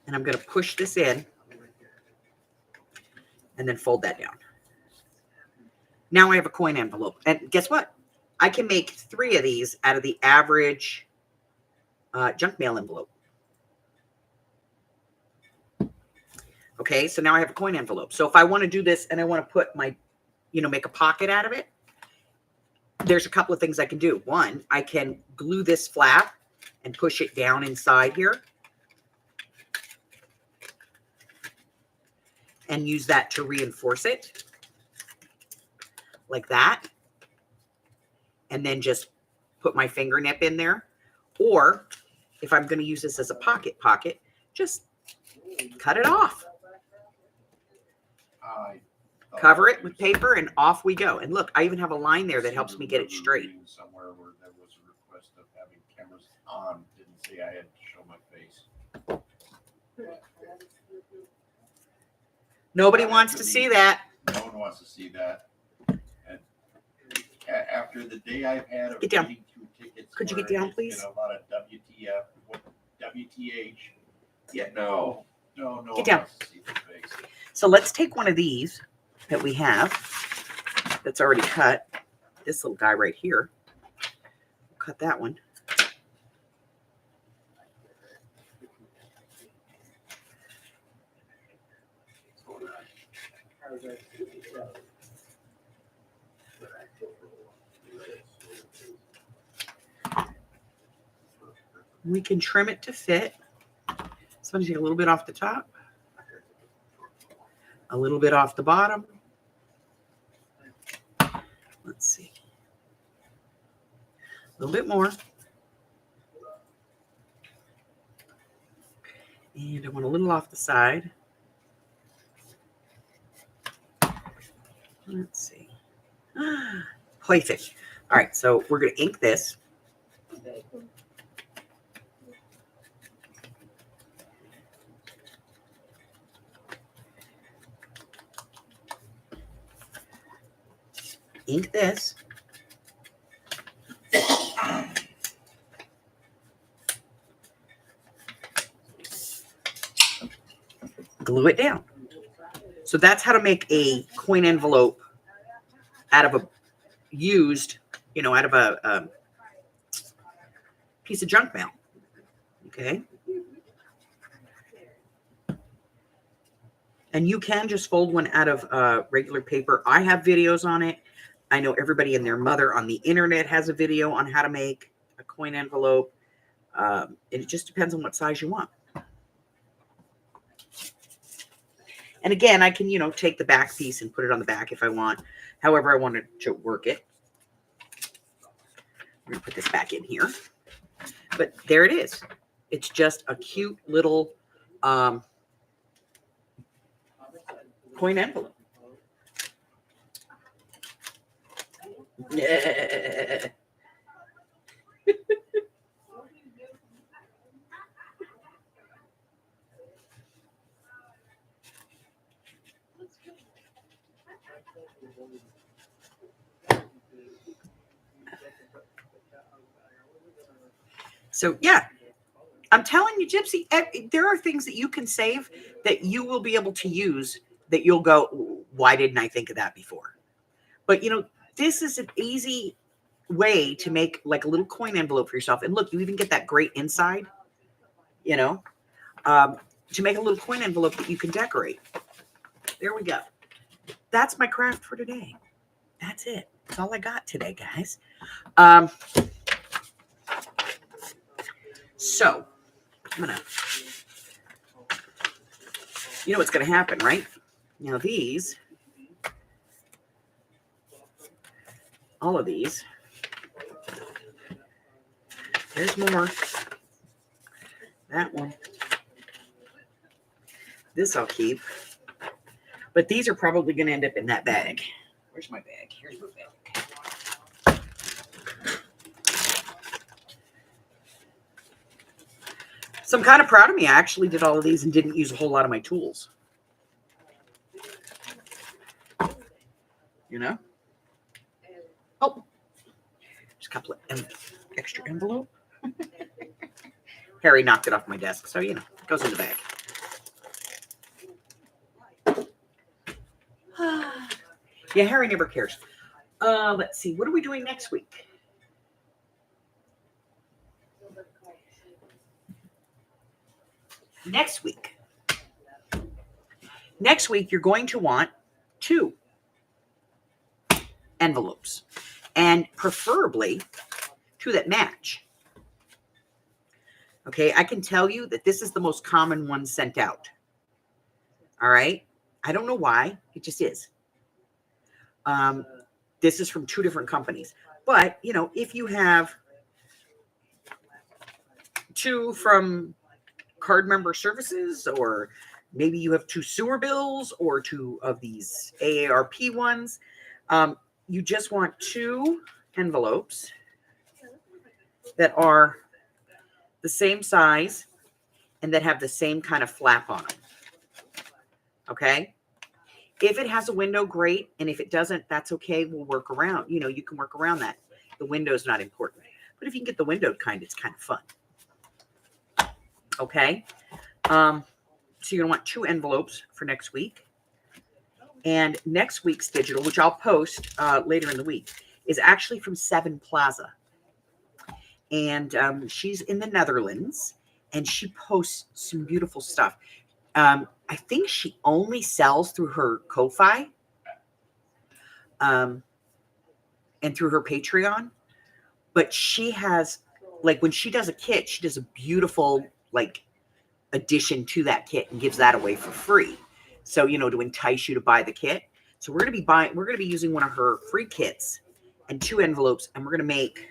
And I'm going to push this in and then fold that down. Now I have a coin envelope. And guess what? I can make 3 of these out of the average junk mail envelope. Okay, so now I have a coin envelope. So if I want to do this and I want to put my, make a pocket out of it, there's a couple of things I can do. One, I can glue this flap and push it down inside here and use that to reinforce it like that. And then just put my finger nip in there. Or if I'm going to use this as a pocket, just cut it off. Cover it with paper and off we go. And look, I even have a line there that helps me get it straight. Somewhere where there was a request of having cameras on, didn't say I had to show my face. Nobody wants to see that. No one wants to see that. And after the day I've had of Get down. reading through tickets, Could you where get down, it's please? been a lot of WTF, WTH. Yeah, no one Get down. wants to see the face. So let's take one of these that we have that's already cut. This little guy right here. Cut that one. We can trim it to fit. So I'm going to take a little bit off the top, a little bit off the bottom. Let's see. A little bit more. And I want a little off the side. Let's see. Perfect. All right, so we're going to ink this. Ink this. Glue it down. So that's how to make a coin envelope out of a used, out of a piece of junk mail. Okay. And you can just fold one out of regular paper. I have videos on it. I know everybody and their mother on the internet has a video on how to make a coin envelope. It just depends on what size you want. And again, I can, take the back piece and put it on the back if I want. However, I wanted to work it. I'm going to put this back in here. But there it is. It's just a cute little coin envelope. So, yeah, I'm telling you, Gypsy, there are things that you can save that you will be able to use that you'll go, why didn't I think of that before? But, this is an easy way to make like a little coin envelope for yourself. And look, you even get that great inside, to make a little coin envelope that you can decorate. There we go. That's my craft for today. That's it. That's all I got today, guys. So I'm going to, what's going to happen, right? Now these, all of these, there's more. That one. This I'll keep. But these are probably going to end up in that bag. Where's my bag? Here's my bag. So I'm kind of proud of me. I actually did all of these and didn't use a whole lot of my tools. Oh, just a couple of extra envelope. Harry knocked it off my desk, so, it goes in the bag. Yeah, Harry never cares. Let's see. What are we doing next week? Next week, Next week, you're going to want 2 envelopes, and preferably 2 that match. Okay, I can tell you that this is the most common one sent out. All right, I don't know why, it just is. This is from 2 different companies, but you know, if you have 2 from Card Member Services, or maybe you have 2 sewer bills or 2 of these AARP ones, you just want 2 envelopes that are the same size and that have the same kind of flap on them. Okay. If it has a window, great. And if it doesn't, that's okay. We'll work around. You know, you can work around that. The window's not important. But if you can get the windowed kind, it's kind of fun. Okay. So you're going to want 2 envelopes for next week. And next week's digital, which I'll post later in the week, is actually from Seven Plaza. And she's in the Netherlands, and she posts some beautiful stuff. I think she only sells through her Ko-Fi and through her Patreon. But she has, like, when she does a kit, she does a beautiful, like, addition to that kit and gives that away for free. So, you know, to entice you to buy the kit. So we're going to be using one of her free kits and 2 envelopes, and we're going to make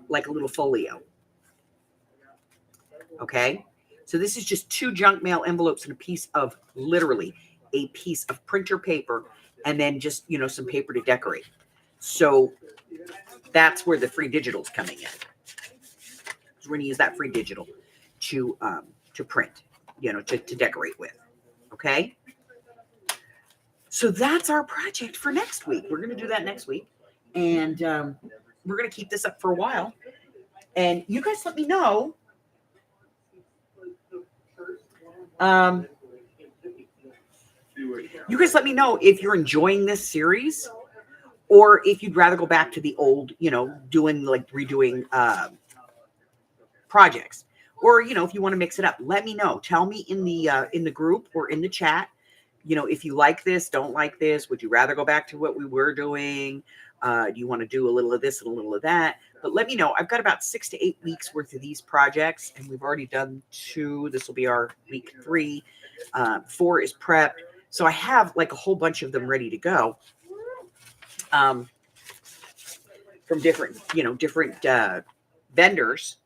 like a little folio. Okay. So this is just 2 junk mail envelopes and a piece of, literally a piece of printer paper, and then just, you know, some paper to decorate. So that's where the free digital is coming in. So we're going to use that free digital to print, you know, to decorate with. Okay. So that's our project for next week. We're going to do that next week. And we're going to keep this up for a while. And you guys let me know. You guys let me know if you're enjoying this series, or if you'd rather go back to the old, you know, redoing projects, or, you know, if you want to mix it up. Let me know. Tell me in the group or in the chat, you know, if you like this, don't like this. Would you rather go back to what we were doing? Do you want to do a little of this and a little of that? But let me know. I've got about 6 to 8 weeks worth of these projects, and we've already done 2. This will be our week 3. 4 is prepped. So I have like a whole bunch of them ready to go. From different vendors,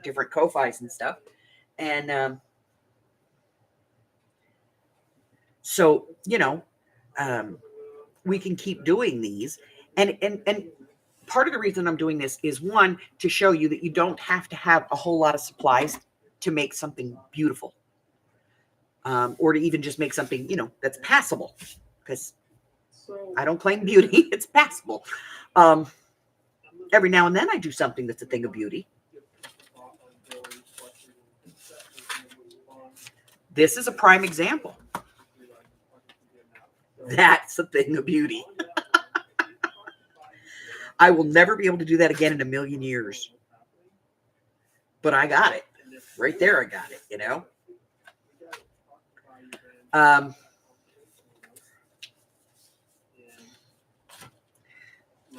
different Ko-Fis and stuff. And so, you know, we can keep doing these. And part of the reason I'm doing this is, one, to show you that you don't have to have a whole lot of supplies to make something beautiful. Or to even just make something, you know, that's passable. Because I don't claim beauty. It's passable. Every now and then I do something that's a thing of beauty. This is a prime example. That's a thing of beauty. I will never be able to do that again in a million years. But I got it. Right there I got it, you know.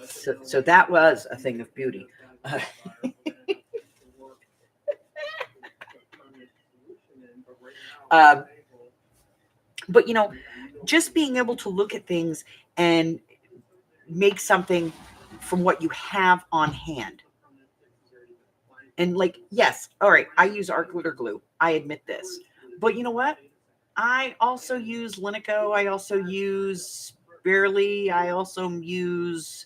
So that was a thing of beauty. But, you know, just being able to look at things and make something from what you have on hand. And, like, yes, all right, I use art glitter glue. I admit this. But you know what? I also use Linico. I also use Barely. I also use,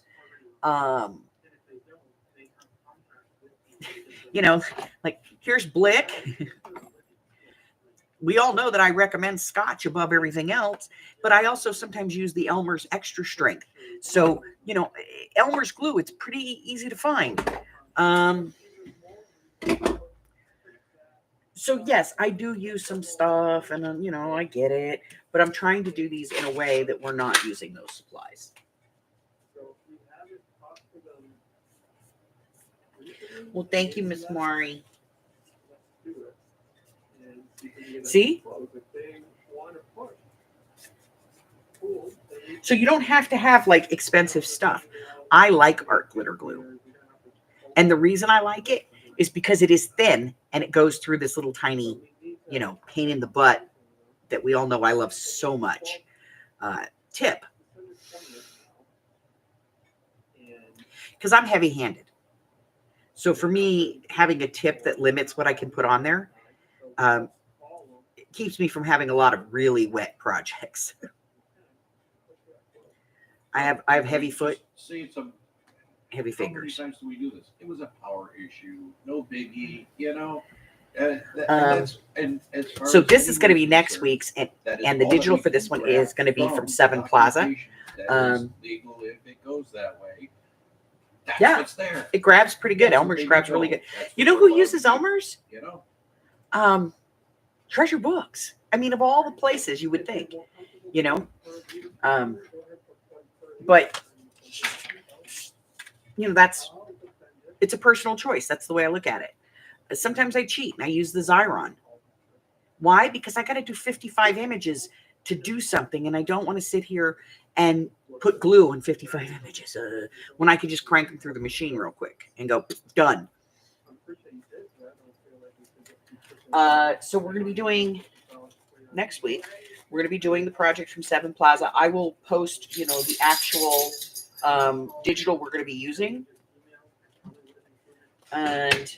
you know, like, here's Blick. We all know that I recommend Scotch above everything else, but I also sometimes use the Elmer's Extra Strength. So, you know, Elmer's glue, it's pretty easy to find. So, yes, I do use some stuff, and, you know, I get it, but I'm trying to do these in a way that we're not using those supplies. Well, thank you, Miss Mari. See? So you don't have to have like expensive stuff. I like art glitter glue. And the reason I like it is because it is thin and it goes through this little tiny, pain in the butt that we all know I love so much. Tip. Because I'm heavy-handed. So for me, having a tip that limits what I can put on there, it keeps me from having a lot of really wet projects. I have heavy foot, See, it's a heavy how many fingers. times do we do this? It was a power issue, no biggie, And, and as far So as this is going to be anyone's next concerned, week's, that is and the all that digital we for this can one is grab going to be from from 7 Plaza. documentation that is legal if it goes that way. That's what's there. It grabs pretty good. That's what Elmer's they grabs do. really good. That's You what know who they're uses allowed to do, Elmer's? Treasure Books. I mean, of all the places you would think, but it's a personal choice. That's the way I look at it. Sometimes I cheat and I use the Xyron. Why? Because I got to do 55 images to do something, and I don't want to sit here and put glue on 55 images when I could just crank them through the machine real quick and go, done. So we're going to be doing, next week, we're going to be doing the project from 7 Plaza. I will post, the actual digital we're going to be using. And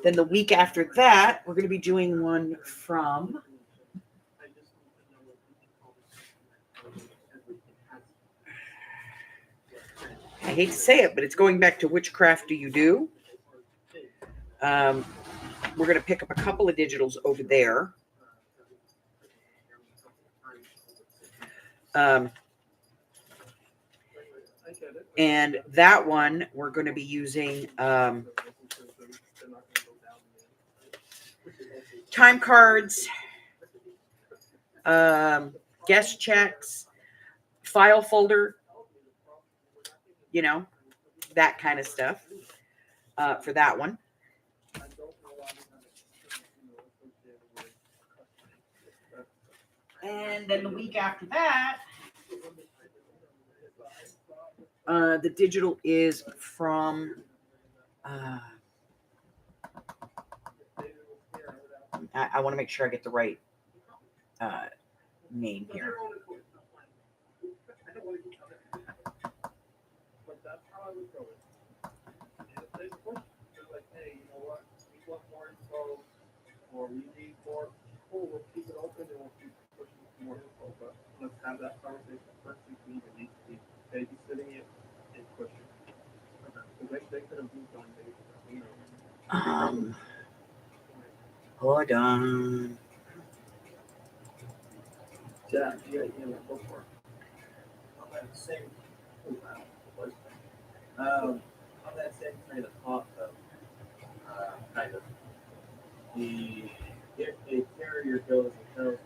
then the week after that, we're going to be doing one from, I hate to say it, but it's going back to which craft do you do? We're going to pick up a couple of digitals over there. And that one, we're going to be using time cards, guest checks, file folder, that kind of stuff for that one. And then the week after that, the digital is from I want to make sure I get the right name here. Let's have that conversation first. We need to be babysitting it and pushing. They could have moved on days. Hold on. Yeah, go for it. On that same, on that same train of thought, though, kind of, if a carrier goes and tells me,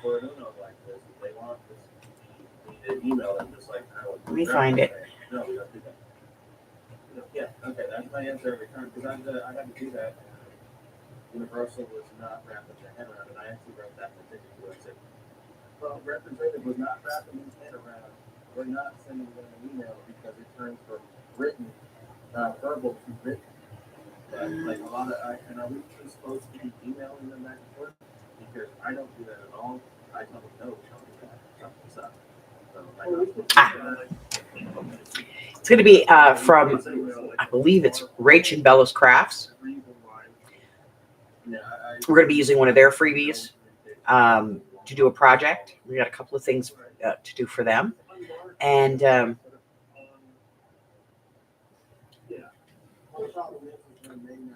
for an email like this, if they want this, we need an email and just like, Let me find it. No, we don't do that. Yeah, okay, that's my answer every time, because I had to do that. Universal was not wrapping their head around it. I actually wrote that in the ticket where I said, well, representative was not wrapping his head around. We're not sending them an email because it turns from written, verbal to written. But like a lot of, and are we just supposed to be emailing them back and forth? Because I don't do that at all. I tell them no, don't do that. Something's up. It's going to be from, I believe it's Rach and Bella's Crafts. We're going to be using one of their freebies to do a project. We got a couple of things to do for them. And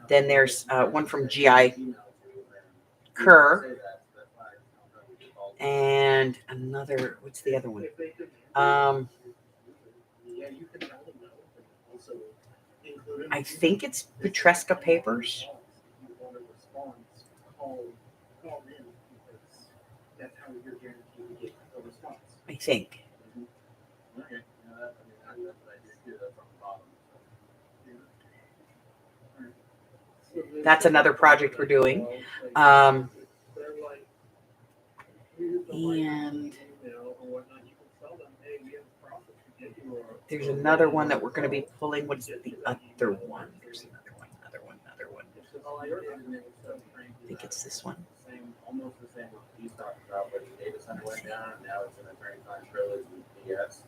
then there's one from GI Kerr. And another, what's the other one? I think it's Petresca Papers. I think. That's another project we're doing. And there's another one that we're going to be pulling. What's the other one? There's another one. I think it's this one. Almost the same what he's talking about, but the data center went down, and now it's an attorney-client privilege with PS.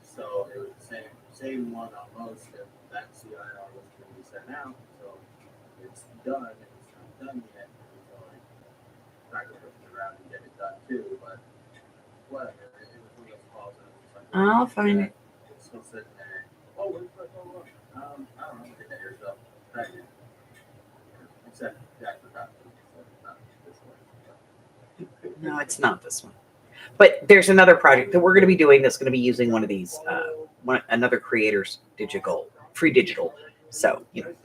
So it was the same one almost, and that CIR was going to be sent out. So it's done, and it's not done yet. So I'm trying to push it around and get it done too, but whatever. It was one of those calls. I'll find it. It's still sitting there. Oh, where's my phone? I don't know. Look at yourself. Right here. Except Jack forgot. No, it's not this one. But there's another project that we're going to be doing that's going to be using one of these, another creator's free digital. So, you know,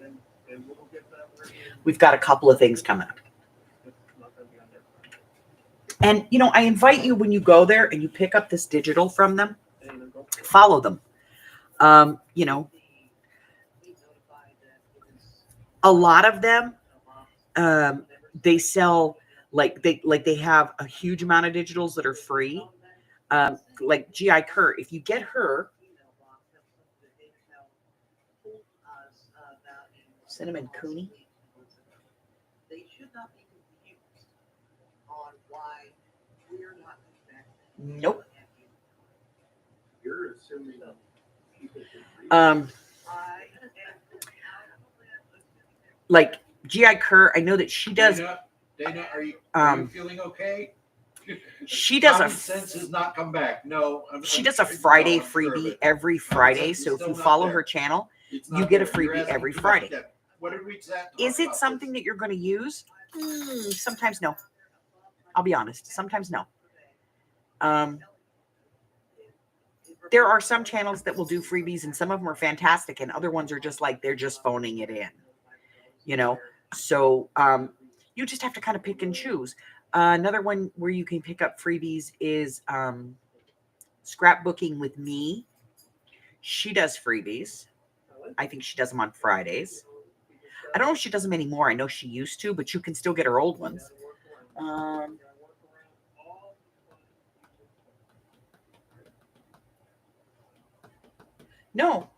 we've got a couple of things coming up. And, you know, I invite you when you go there and you pick up this digital from them, follow them. You know, a lot of them, they sell like they have a huge amount of digitals that are free. Like G.I. Kerr, if you get her Cinnamon Cooney. Nope. You're assuming like G.I. Kerr, I know that she does. Dana, are you feeling okay? She does Common sense has not come back. No. She does a Friday freebie every Friday. So if you follow her channel, you get a freebie every Friday. What did we say? Is it something that you're going to use? Sometimes no. I'll be honest. Sometimes no. There are some channels that will do freebies, and some of them are fantastic, and other ones are just like they're just phoning it in. You know, so you just have to kind of pick and choose. Another one where you can pick up freebies is Scrapbooking with Me. She does freebies. I think she does them on Fridays. I don't know if she does them anymore. I know she used to, but you can still get her old ones. No.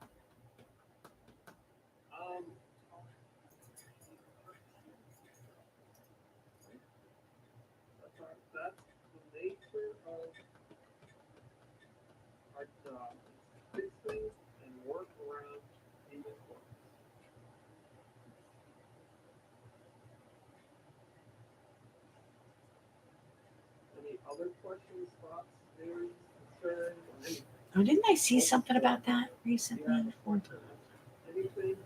other questions, thoughts, theories, concerns, on anything? Oh, didn't I see something about that recently? Anything?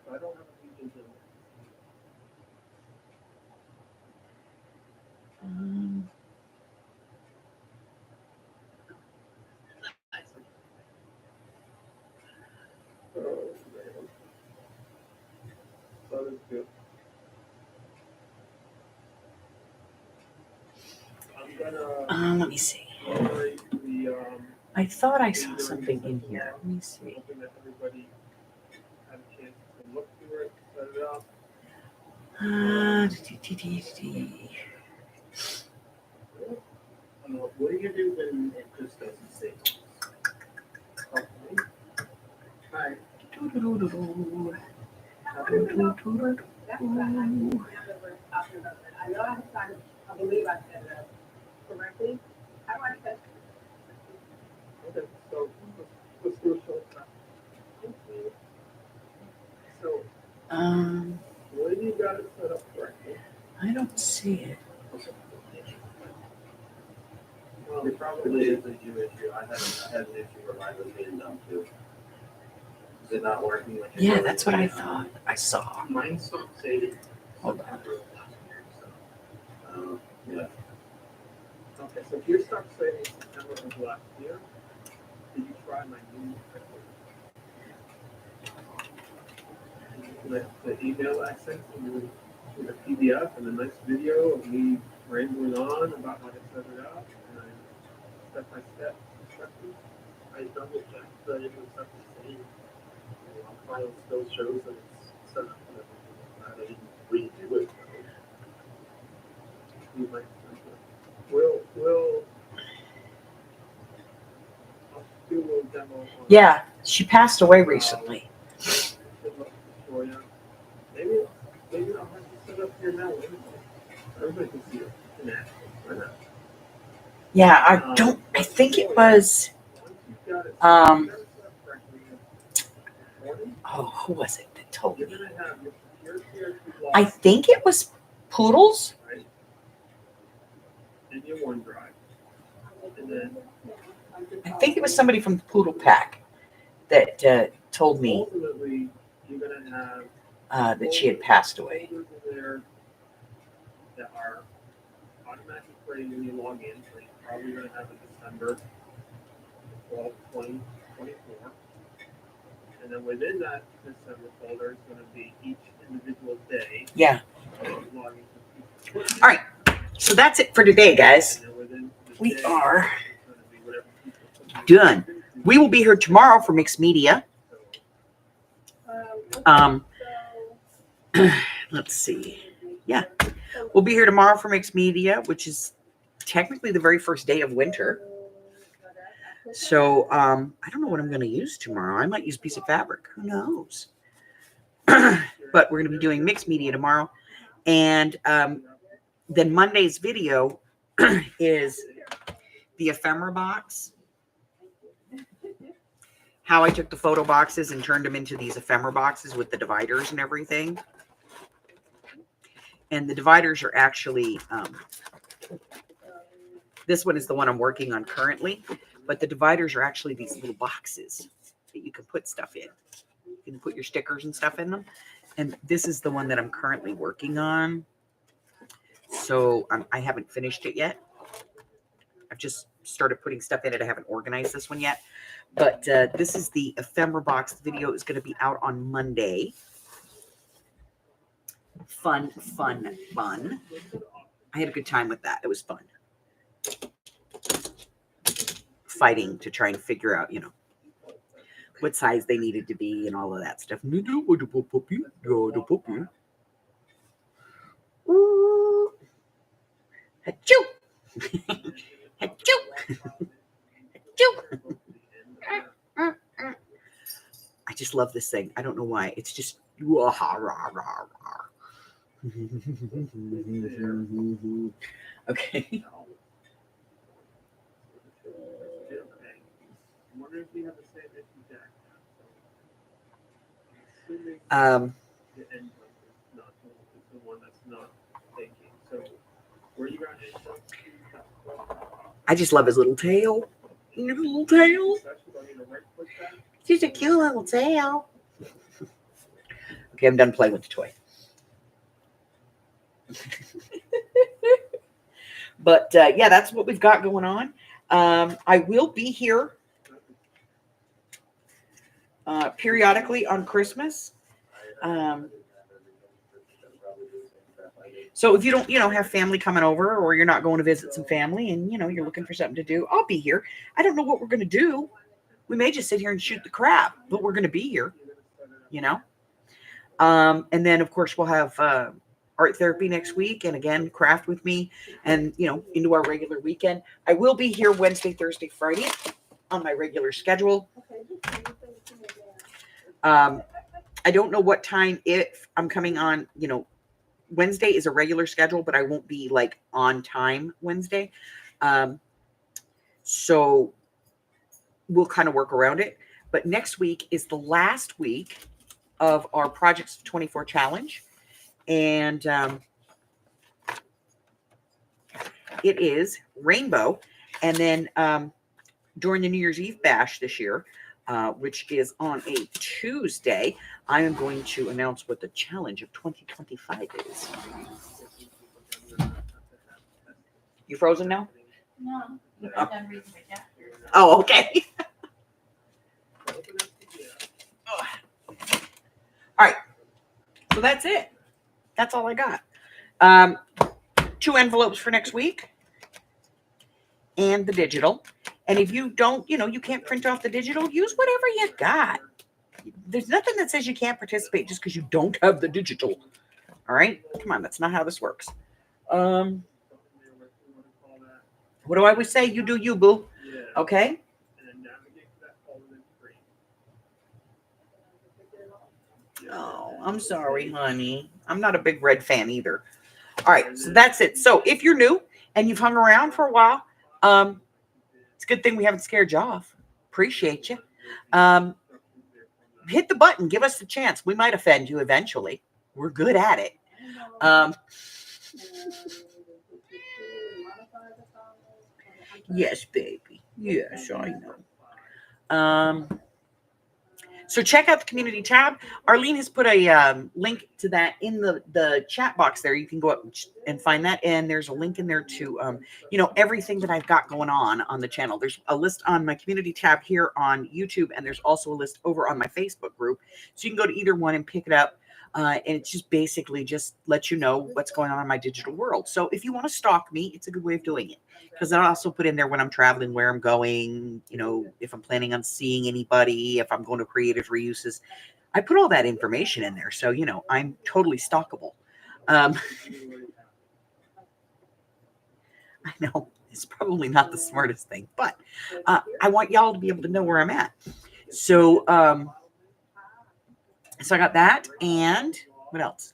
I don't have a huge agenda. Oh, man. That is good. I'm gonna Let me see. moderate the I thought I saw something in here. Let me see. hoping that everybody had a chance to look through it, set it up. What do you do when it just doesn't say? Okay. Hi. I believe I said that correctly. How do I say? Okay, so let's do a short time. So when you got it set up correctly, I don't see it. well, it probably is a you issue. I had an issue where mine was being done too. Is it not working? Like Yeah, that's what I thought I saw. Mine stopped saving. Hold on. Yeah. Okay, so if you stopped saving September of last year, did you try my new the email I sent you with a PDF and a nice video of me rambling on about how to set it up and step by step acceptance. I double checked that it was set the same. The file still shows that it's set up and everything like that. I didn't redo it. You might, we'll I'll do a little demo. On Yeah, she passed away recently. For you. Maybe I'll have to set up here now. Everybody can see it in action. Why not? Yeah, I think it was, oh, who was it that told me? I think it was Poodles. In your OneDrive. And then I think it was somebody from the Poodle Pack that told me ultimately you're gonna have that she had passed away. folders in there that are automatically created when you log in. So you're probably gonna have a December 12, 2024. And then within that December folder is gonna be each individual day. Yeah. Logging to each. All right. So that's it for today, guys. And then within the We day, are it's gonna be whatever people put done. We will be here tomorrow for Mixed Media. Let's see. Yeah. We'll be here tomorrow for Mixed Media, which is technically the very first day of winter. So I don't know what I'm going to use tomorrow. I might use a piece of fabric. Who knows? But we're going to be doing Mixed Media tomorrow. And then Monday's video is the ephemera box. How I took the photo boxes and turned them into these ephemera boxes with the dividers and everything. And the dividers are actually, this one is the one I'm working on currently, but the dividers are actually these little boxes that you can put stuff in. You can put your stickers and stuff in them. And this is the one that I'm currently working on. So I haven't finished it yet. I've just started putting stuff in it. I haven't organized this one yet. But this is the ephemera box. The video is going to be out on Monday. Fun. I had a good time with that. It was fun. Fighting to try and figure out, what size they needed to be and all of that stuff. Ooh. Achoo. Achoo. Achoo. I just love this thing. I don't know why. It's just okay. I just love his little tail. His little tail. She's a cute little tail. Okay, I'm done playing with the toy. But yeah, that's what we've got going on. I will be here periodically on Christmas. So if you don't, have family coming over, or you're not going to visit some family and, you're looking for something to do, I'll be here. I don't know what we're going to do. We may just sit here and shoot the crap, but we're going to be here, And then, of course, we'll have art therapy next week. And again, craft with me and, into our regular weekend. I will be here Wednesday, Thursday, Friday on my regular schedule. I don't know what time if I'm coming on, Wednesday is a regular schedule, but I won't be like on time Wednesday. So we'll kind of work around it. But next week is the last week of our Projects 24 challenge. And it is Rainbow. And then during the New Year's Eve bash this year, which is on a Tuesday, I am going to announce what the challenge of 2025 is. You frozen now? No. I'm done reading my chapter. Oh, okay. All right. So that's it. That's all I got. 2 envelopes for next week and the digital. And if you don't, you can't print off the digital, use whatever you got. There's nothing that says you can't participate just because you don't have the digital. All right? Come on, that's not how this works. What do I always say? You do you, boo. Okay? Oh, I'm sorry, honey. I'm not a big red fan either. All right, so that's it. So if you're new and you've hung around for a while, it's a good thing we haven't scared you off. Appreciate you. Hit the button. Give us the chance. We might offend you eventually. We're good at it. Yes, baby. Yes, I know. So check out the community tab. Arlene has put a link to that in the chat box there. You can go up and find that. And there's a link in there to, everything that I've got going on the channel. There's a list on my community tab here on YouTube. And there's also a list over on my Facebook group. So you can go to either one and pick it up. And it's just basically just let you know what's going on in my digital world. So if you want to stalk me, it's a good way of doing it. Because I also put in there when I'm traveling, where I'm going, if I'm planning on seeing anybody, if I'm going to creative reuses. I put all that information in there. So, I'm totally stalkable. I know it's probably not the smartest thing, but I want y'all to be able to know where I'm at. So, so I got that. And what else?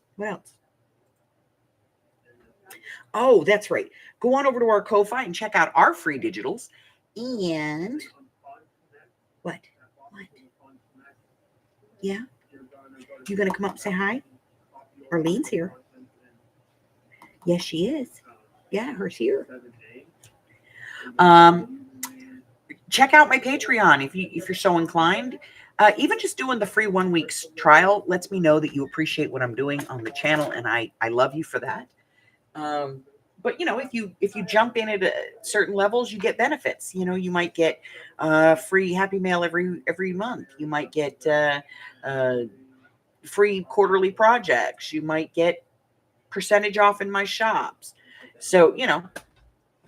Oh, that's right. Go on over to our Ko-Fi and check out our free digitals. And what? Yeah? You going to come up and say hi? Arlene's here. Yes, she is. Yeah, her's here. Check out my Patreon if you're so inclined. Even just doing the free 1 week's trial lets me know that you appreciate what I'm doing on the channel, and I love you for that. But if you jump in at certain levels, you get benefits. You might get free Happy Mail every month. You might get free quarterly projects. You might get percentage off in my shops. So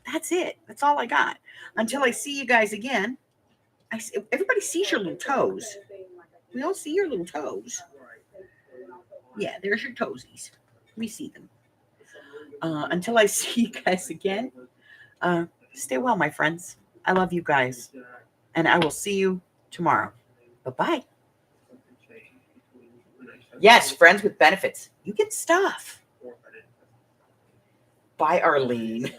that's it. That's all I got. Until I see you guys again. Everybody sees your little toes. We all see your little toes. Yeah, there's your toesies. We see them. Until I see you guys again, stay well, my friends. I love you guys. And I will see you tomorrow. Bye-bye. Yes, friends with benefits. You get stuff. Bye, Arlene.